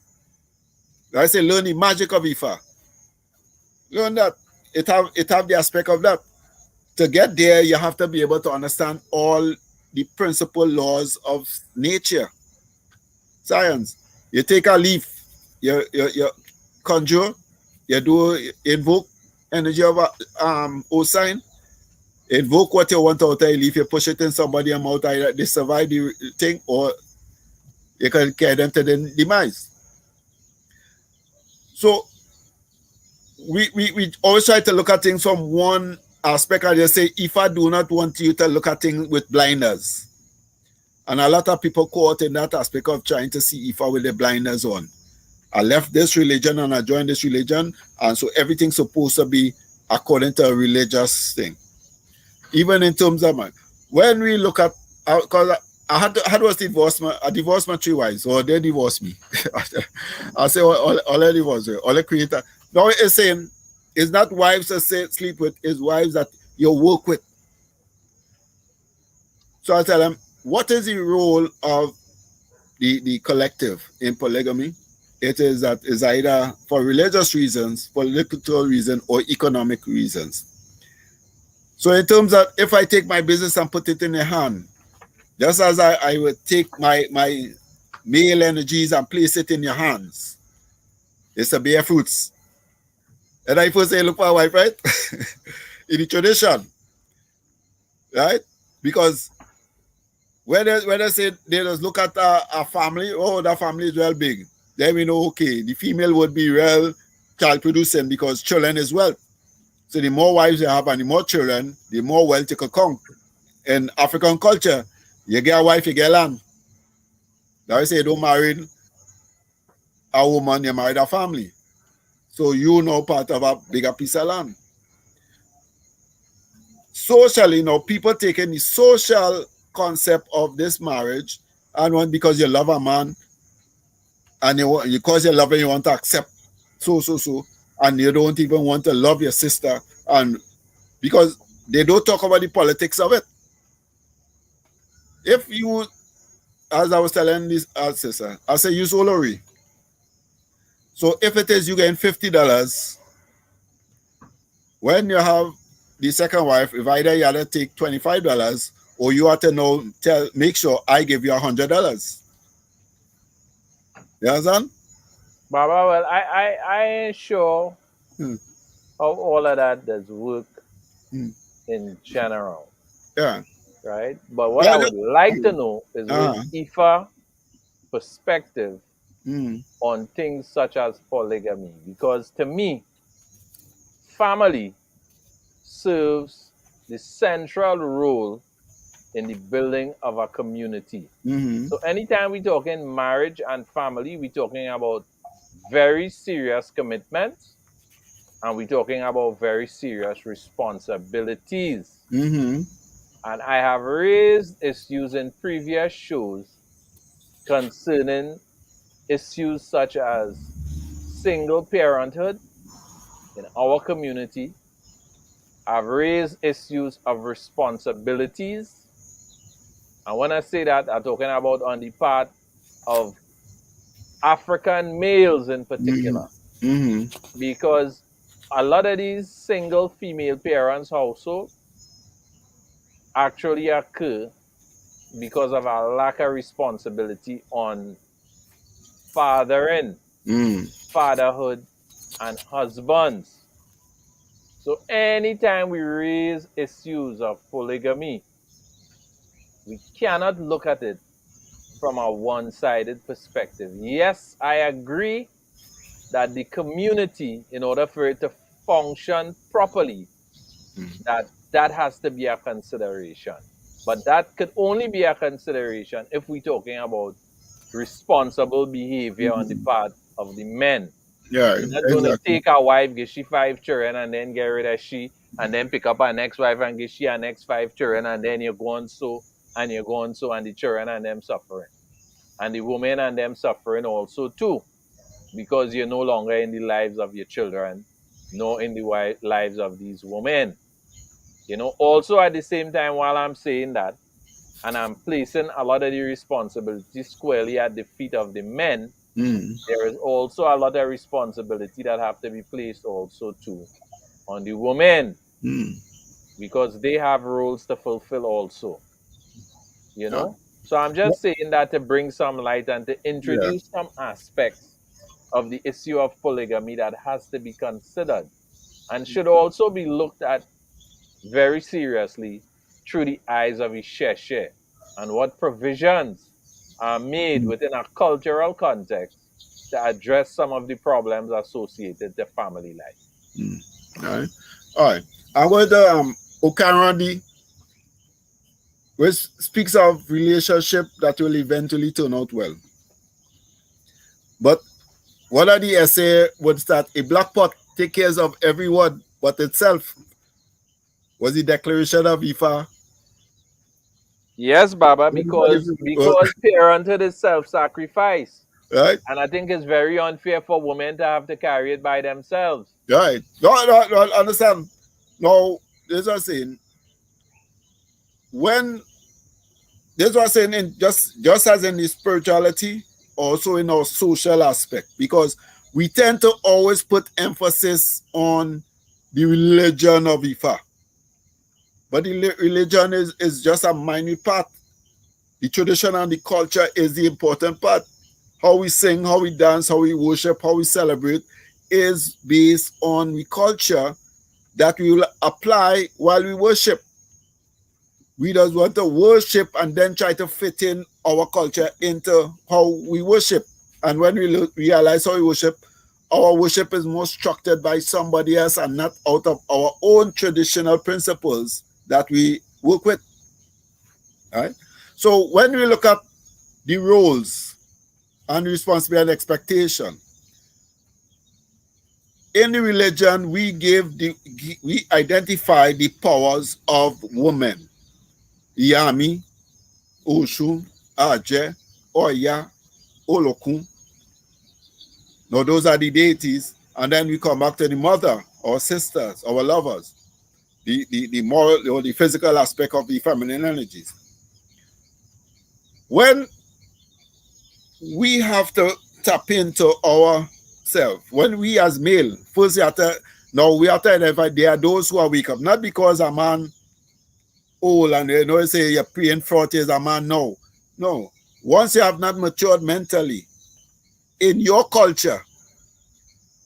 I say learn the magic of Ifa. Learn that. It have the aspect of that. To get there, you have to be able to understand all the principal laws of nature. Science. You take a leaf, you conjure, you invoke energy of O sign, invoke what you want out of the leaf, you push it in somebody's mouth, either they survive the thing or you can carry them to the demise. So we always try to look at things from one aspect, and just say, if I do not want you to look at things with blinders. And a lot of people caught in that aspect of trying to see Ifa with the blinders on. I left this religion and I joined this religion, and so everything's supposed to be according to a religious thing. Even in terms of when we look at, because I divorced my 3 wives, or they divorced me. I say all they divorced, all the creator. Now it's saying it's not wives that sleep with, it's wives that you work with. So I tell them, what is the role of the collective in polygamy? It is that is either for religious reasons, political reasons, or economic reasons. So in terms of, if I take my business and put it in your hand, just as I would take my male energies and place it in your hands, it's a bear fruits. And I first say, look for a wife, right? In the tradition, right? Because when they say they just look at a family, oh, that family is well big, then we know, okay, the female would be real child producing because children is wealth. So the more wives you have and the more children, the more wealth you could count. In African culture, you get a wife, you get land. That's why you don't marry a woman, you married a family. So you know part of a bigger piece of land. Socially, now people taking the social concept of this marriage, and because you love a man, and because you love him, you want to accept so, and you don't even want to love your sister, and because they don't talk about the politics of it. If you, as I was telling this sister, I say use Olori. So if it is you getting $50, when you have the second wife, if either you have to take $25 or you have to know, make sure I give you $100. You understand? Baba, well, I ain't sure how all of that does work in general. Yeah. Right? But what I would like to know is with Ifa perspective on things such as polygamy. Because to me, family serves the central role in the building of a community. So anytime we're talking marriage and family, we're talking about very serious commitments, and we're talking about very serious responsibilities. And I have raised issues in previous shows concerning issues such as single parenthood in our community. I've raised issues of responsibilities. And when I say that, I'm talking about on the part of African males in particular. Because a lot of these single female parents also actually occur because of a lack of responsibility on fathering, fatherhood, and husbands. So anytime we raise issues of polygamy, we cannot look at it from a one-sided perspective. Yes, I agree that the community, in order for it to function properly, that has to be a consideration. But that could only be a consideration if we're talking about responsible behavior on the part of the men. Yeah, you're not going to take a wife, give she 5 children, and then get rid of she, and then pick up a next wife and give she a next 5 children, and then you're going so, and you're going so, and the children and them suffering. And the women and them suffering also too, because you're no longer in the lives of your children, nor in the lives of these women. You know, also at the same time, while I'm saying that, and I'm placing a lot of the responsibility squarely at the feet of the men, there is also a lot of responsibility that have to be placed also too on the women, because they have roles to fulfill also, you know. So I'm just saying that to bring some light and to introduce some aspects of the issue of polygamy that has to be considered and should also be looked at very seriously through the eyes of Isheshe, and what provisions are made within a cultural context to address some of the problems associated to family life. All right. I'm going to Okanrandi, which speaks of relationship that will eventually turn out well. But what are the essay would start? A black pot take care of everyone but itself. Was the declaration of Ifa? Yes, Baba, because parenthood is self-sacrifice. Right. And I think it's very unfair for women to have to carry it by themselves. Right. No, understand. No, this was saying, when this was saying in just as in the spirituality, also in our social aspect, because we tend to always put emphasis on the religion of Ifa. But the religion is just a minute part. The tradition and the culture is the important part. How we sing, how we dance, how we worship, how we celebrate is based on the culture that we will apply while we worship. We just want to worship and then try to fit in our culture into how we worship. And when we realize how we worship, our worship is more structured by somebody else and not out of our own traditional principles that we work with. All right? So when we look at the roles and responsibility and expectation, in the religion, we identify the powers of women. Yami, Oshu, Aje, Oya, Olokun. Now those are the deities. And then we come back to the mother, our sisters, our lovers, the moral or the physical aspect of the feminine energies. When we have to tap into ourselves, when we as male, first we have to identify there are those who are weak up, not because a man old and they say you're praying 40 as a man. No. Once you have not matured mentally, in your culture,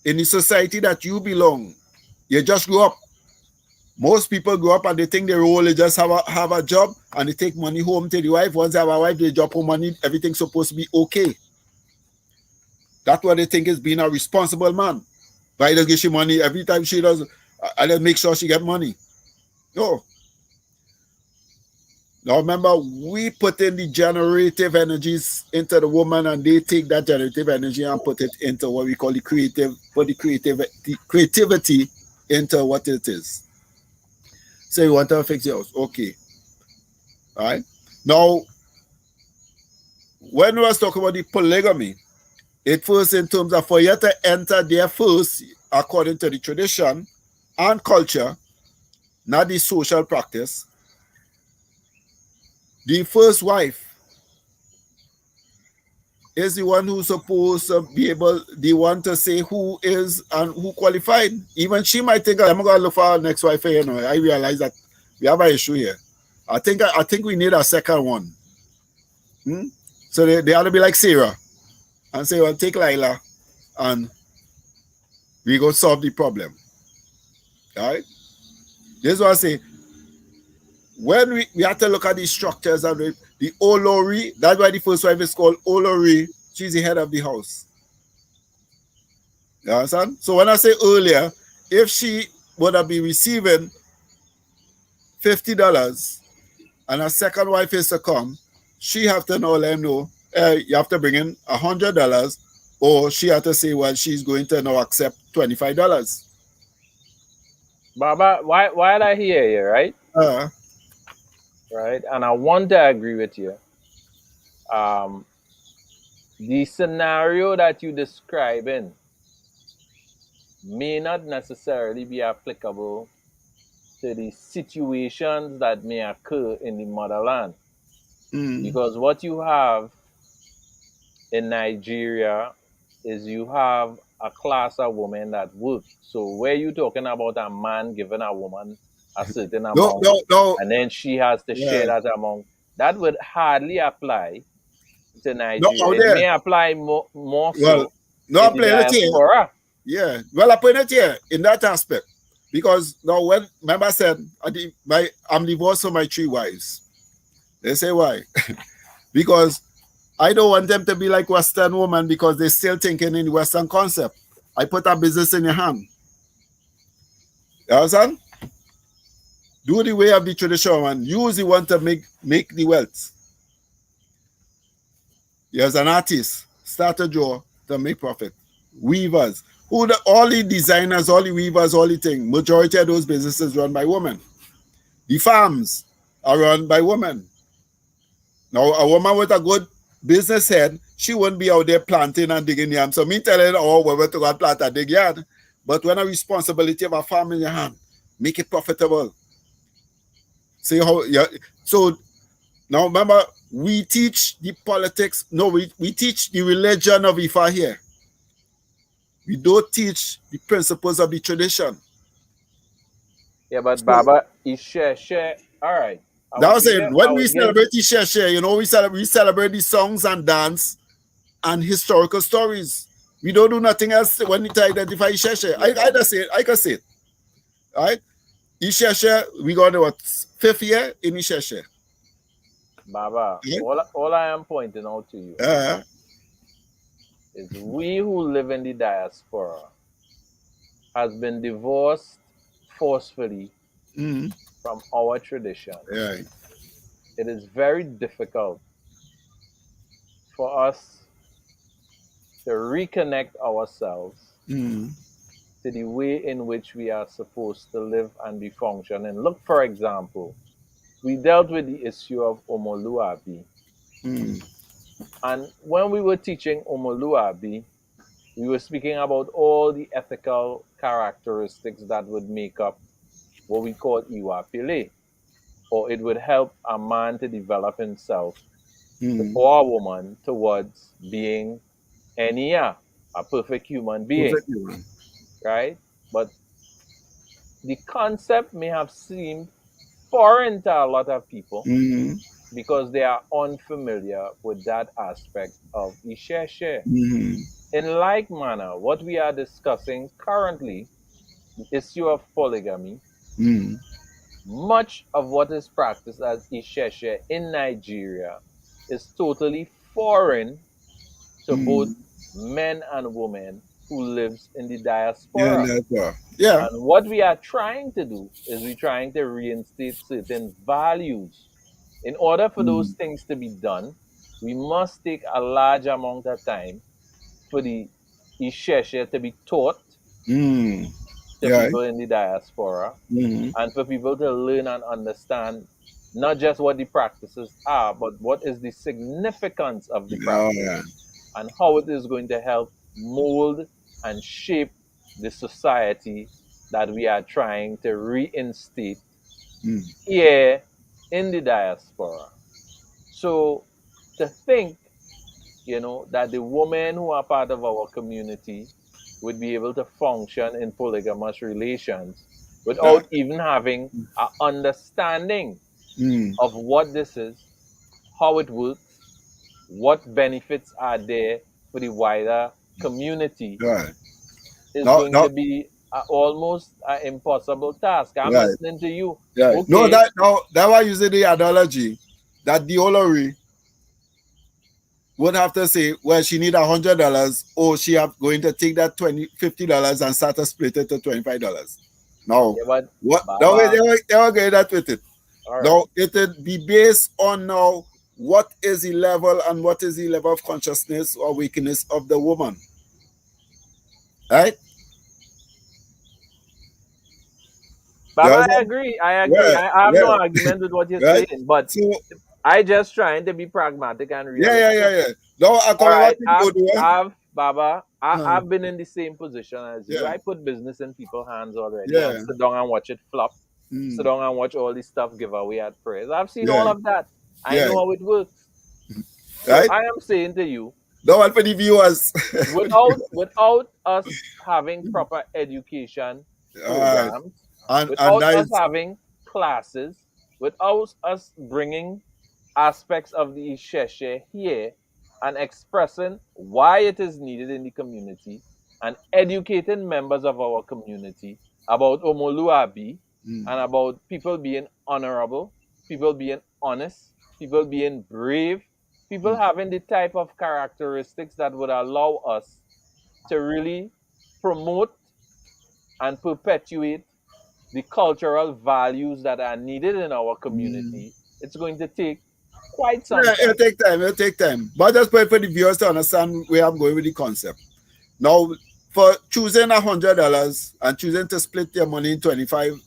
in the society that you belong, you just grew up. Most people grow up and they think their role is just have a job and they take money home to the wife. Once they have a wife, they drop home money, everything's supposed to be okay. That's what they think is being a responsible man. But I don't give she money every time she does, I just make sure she get money. No. Now remember, we put in the generative energies into the woman and they take that generative energy and put it into what we call the creativity into what it is. So you want to fix your house. Okay. All right. Now, when we was talking about the polygamy, it first in terms of for you to enter there first, according to the tradition and culture, not the social practice, the first wife is the one who's supposed to be able, the one to say who is and who qualified. Even she might think, I'm going to look for our next wife here. I realize that we have an issue here. I think we need a second one. So they ought to be like Sarah and say, well, take Lila and we go solve the problem. All right? This is what I say. When we have to look at the structures of the Olori, that's why the first wife is called Olori. She's the head of the house. You understand? So when I say earlier, if she would have been receiving $50 and a second wife is to come, she have to now let him know, you have to bring in $100, or she have to say, well, she's going to now accept $25. Baba, why I hear you, right? Right, and I want to agree with you. The scenario that you describing may not necessarily be applicable to the situations that may occur in the motherland. Because what you have in Nigeria is you have a class of women that work. So where you talking about a man giving a woman a certain amount, no. and then she has to share that amount, that would hardly apply to Nigeria. It may apply more so no, in the diaspora. Yeah, well, I put it here in that aspect. Because now when, remember I said, I'm divorced from my 3 wives. They say why? Because I don't want them to be like Western women because they're still thinking in the Western concept. I put a business in your hand. You understand? Do the way of the tradition and use the one to make the wealth. You're an artist, start a draw to make profit. Weavers, all the designers, all the weavers, all the things, majority of those businesses run by women. The farms are run by women. Now, a woman with a good business head, she wouldn't be out there planting and digging yam. So me telling her, oh, we're going to go and plant a dig yard. But when a responsibility of a farm in your hand, make it profitable. See how, yeah. So now remember, we teach the politics. No, we teach the religion of Ifa here. We don't teach the principles of the tradition. Yeah, but so, Baba, is share. All right. That was it. When we celebrate share, you know, we celebrate the songs and dance and historical stories. We don't do nothing else when we identify share. I can say it. All right? Share, we got the what, 5th year in share. Baba, all I am pointing out to you is we who live in the diaspora has been divorced forcefully from our tradition. Yeah. It is very difficult for us to reconnect ourselves to the way in which we are supposed to live and be functioning. Look, for example, we dealt with the issue of Omoluabi. And when we were teaching Omoluabi, we were speaking about all the ethical characteristics that would make up what we call Iwapile, or it would help a man to develop himself or a woman towards being Enia, a perfect human being. Right? But the concept may have seemed foreign to a lot of people because they are unfamiliar with that aspect of Isheshe. In like manner, what we are discussing currently, the issue of polygamy, Much of what is practiced as Isheshe in Nigeria is totally foreign to both men and women who lives in the Yeah, diaspora. that's yeah. And what we are trying to do is we're trying to reinstate certain values. In order for those things to be done, we must take a large amount of time for the Isheshe to be taught to Yeah. people in the diaspora Mm-hmm. and for people to learn and understand not just what the practices are, but what is the significance of the Oh, practice yeah. and how it is going to help mold and shape the society that we are trying to reinstate here in the diaspora. So to think, that the women who are part of our community would be able to function in polygamous relations Yeah. without even having an understanding Mm. of what this is, how it works, what benefits are there for the wider community Right. is No, going no, to be almost an impossible task. I'm right. listening to you. Yeah. No, Okay, that why you say the analogy that the Olori would have to say, well, she need $100, or she have going to take that $50 and start to split it to $25. No, yeah, but what? No, Baba, they were getting that with it. all right. Now it would be based on now what is the level and what is the level of consciousness or weakness of the woman, right? Baba, There's I agree. I agree. yeah, I have no yeah, argument with what you're right. saying, but So I just trying to be pragmatic and realistic. yeah. Now All according to right, what you do, Baba, uh, I've been in the same position as you. yeah, I put business in people's hands already and yeah, sit down and watch it flop. Sit mm, down and watch all this stuff give away at prayers. I've seen yeah, all of that. I yeah, know how it works. So right. I am saying to you, Now one for the viewers. without us having proper education All right, programs, and without that us is having classes, without us bringing aspects of the Isheshe here and expressing why it is needed in the community and educating members of our community about Omoluabi and about people being honorable, people being honest, people being brave, people having the type of characteristics that would allow us to really promote and perpetuate the cultural values that are needed in our community, it's going to take quite some yeah, time. it'll take time. But just for the viewers to understand where I'm going with the concept. Now, for choosing $100 and choosing to split your money in $25,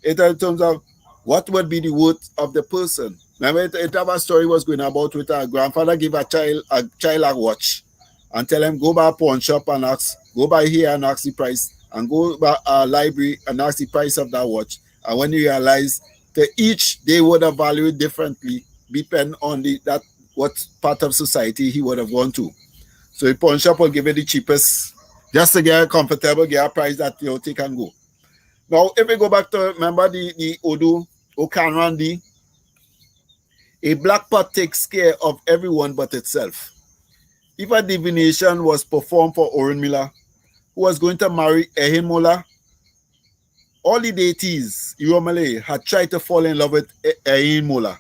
in terms of what would be the worth of the person. Remember, it have a story was going about with a grandfather give a child a watch and tell him go by a pawn shop and ask, go by here and ask the price, and go by a library and ask the price of that watch. And when you realize that each they would have valued differently, depend on that what part of society he would have gone to. So the pawn shop will give you the cheapest just to get a comfortable, get a price that you take and go. Now, if we go back to remember the Odu Okanrandi, a black pot takes care of everyone but itself. If a divination was performed for Orunmila, who was going to marry Ehimola, all the deities Iromale had tried to fall in love with Ehimola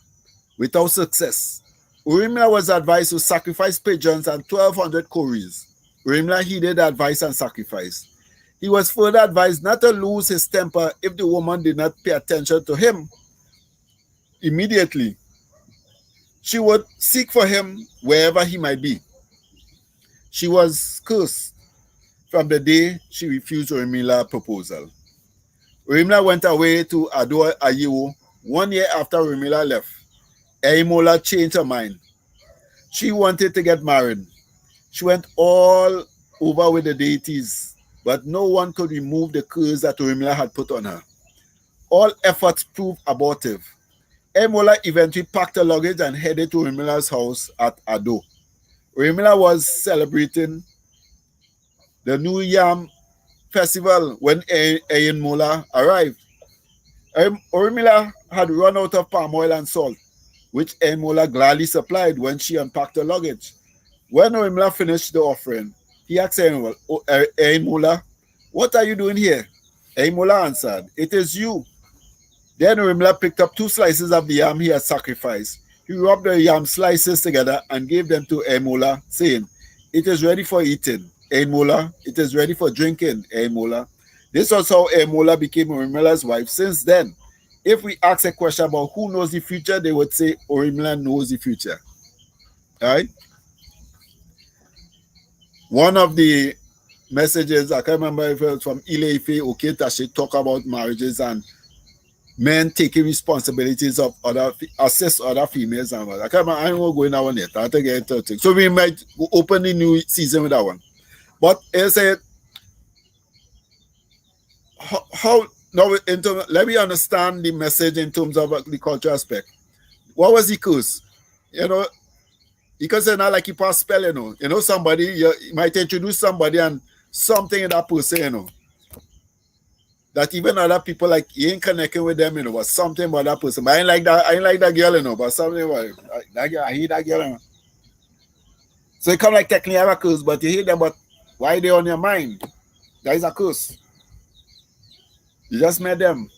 without success. Orunmila was advised to sacrifice pigeons and 1,200 koris. Orunmila heeded the advice and sacrificed. He was further advised not to lose his temper if the woman did not pay attention to him immediately. She would seek for him wherever he might be. She was cursed from the day she refused Orimila's proposal. Orimila went away to Ado Ayewo 1 year after Orimila left. Eimola changed her mind. She wanted to get married. She went all over with the deities, but no one could remove the curse that Orimila had put on her. All efforts proved abortive. Emola eventually packed her luggage and headed to Orimila's house at Ado. Orimila was celebrating the New Yam festival when Eyenmola arrived. Orimila had run out of palm oil and salt, which Eyenmola gladly supplied when she unpacked her luggage. When Orimila finished the offering, he asked Eyenmola, what are you doing here? Aimula answered, "It is you." Then Orimla picked up 2 slices of the yam he had sacrificed. He rubbed the yam slices together and gave them to Aimula, saying, "It is ready for eating, Aimula. It is ready for drinking, Aimula." This was how Aimula became Orimla's wife. Since then, if we ask a question about who knows the future, they would say Orimla knows the future. All right? One of the messages, I can't remember if it was from Ile-Ife Oketa, she talk about marriages and men taking responsibilities of assist other females and all. I can't remember, I won't go in that one yet. I'll take it to so we might open the new season with that one. But as I said, how now let me understand the message in terms of the cultural aspect. What was the curse? You know, because it's not like you pass spell, you know, somebody, you might introduce somebody and something in that person, you know, that even other people, like, you ain't connecting with them, you know, but something about that person. But I ain't like that girl, you know, but something about that girl, I hate that girl, you know. So it come like technically have a curse, but you hate them, but why they on your mind? That is a curse. You just met them,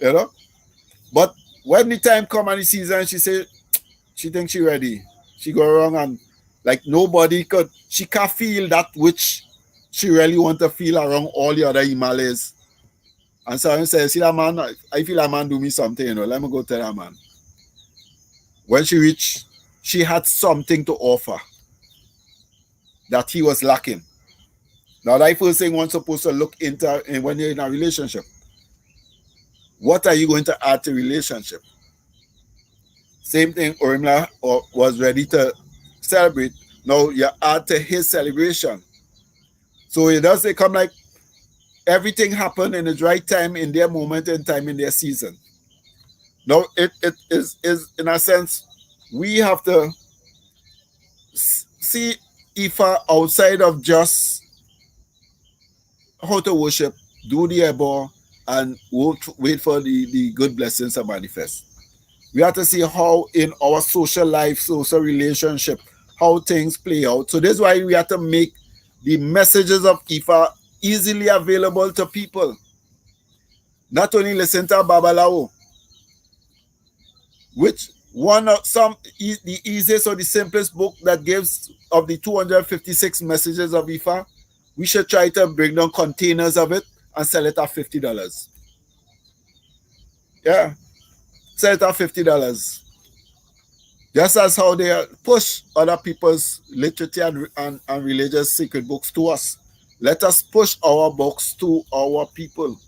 you know. But when the time come and the season, she say she thinks she ready. She go around and like nobody could. She can't feel that which she really want to feel around all the other Himalayas. And so I say, "See that man? I feel that man do me something. You know, let me go tell that man." When she reached, she had something to offer that he was lacking. Now, that first thing one's supposed to look into when you're in a relationship. What are you going to add to relationship? Same thing, Orimla was ready to celebrate. Now you add to his celebration. So it does come like everything happened in its right time, in their moment in time, in their season. Now it is in a sense, we have to see Ifa outside of just how to worship, do the ebo, and wait for the good blessings to manifest. We have to see how in our social life, social relationship, how things play out. So this is why we have to make the messages of Ifa easily available to people. Not only listen to Babalao, which one of the easiest or the simplest book that gives of the 256 messages of Ifa, we should try to bring down containers of it and sell it at $50. Yeah, sell it at $50. Just as how they push other people's literature and religious secret books to us. Let us push our books to our people.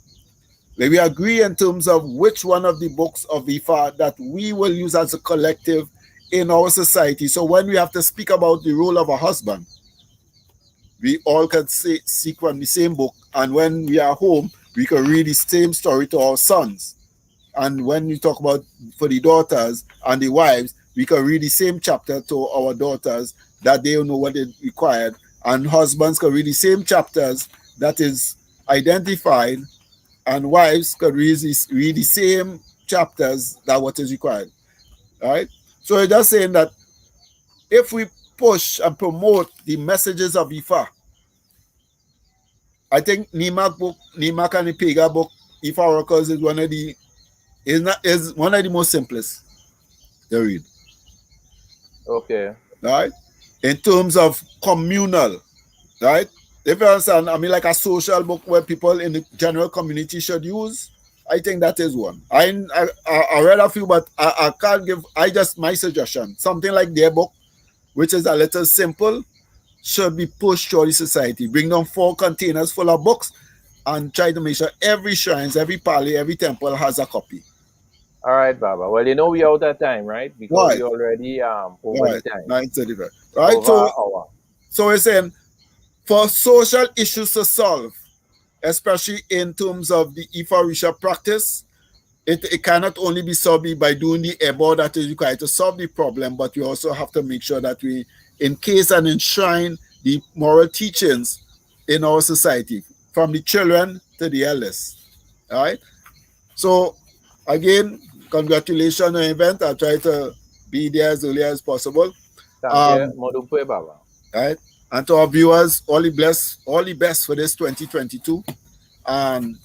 May we agree in terms of which one of the books of Ifa that we will use as a collective in our society. So when we have to speak about the role of a husband, we all can seek from the same book. And when we are home, we can read the same story to our sons. And when we talk about for the daughters and the wives, we can read the same chapter to our daughters that they know what is required. And husbands can read the same chapters that is identified, and wives can read the same chapters that what is required. All right? So it's just saying that if we push and promote the messages of Ifa, I think Nimak and the Pega book, Ifa Oracles, is one of the most simplest to read. Okay. Right? In terms of communal, right? If you understand, I mean, like a social book where people in the general community should use, I think that is one. I read a few, but I can't give, my suggestion, something like their book, which is a little simple, should be pushed through the society. Bring down 4 containers full of books and try to make sure every shrines, every pali, every temple has a copy. All right, Baba. Well, you know we out of time, right? Because we already over the time. 9:35. Right? So we're saying for social issues to solve, especially in terms of the Ifa Orisha practice, it cannot only be solved by doing the ebo that is required to solve the problem, but we also have to make sure that we encase and enshrine the moral teachings in our society, from the children to the elders. All right? So, again, congratulations on the event. I'll try to be there as early as possible. Thank you, Baba. Right? And to our viewers, all the best for this 2022. And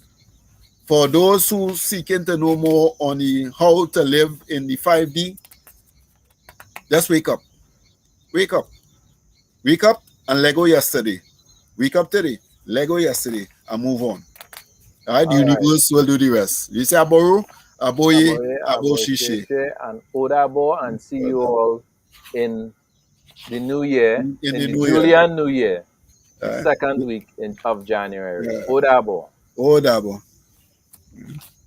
for those who seeking to know more on the how to live in the 5D, just wake up. Wake up. Wake up and let go yesterday. Wake up today, let go yesterday, and move on. All right, the universe will do the rest. You say Aboru, Aboye, Aboshishe. And Odabo, and see you all in the new year, in the Julian New Year, the second week of January. Odabo. Odabo.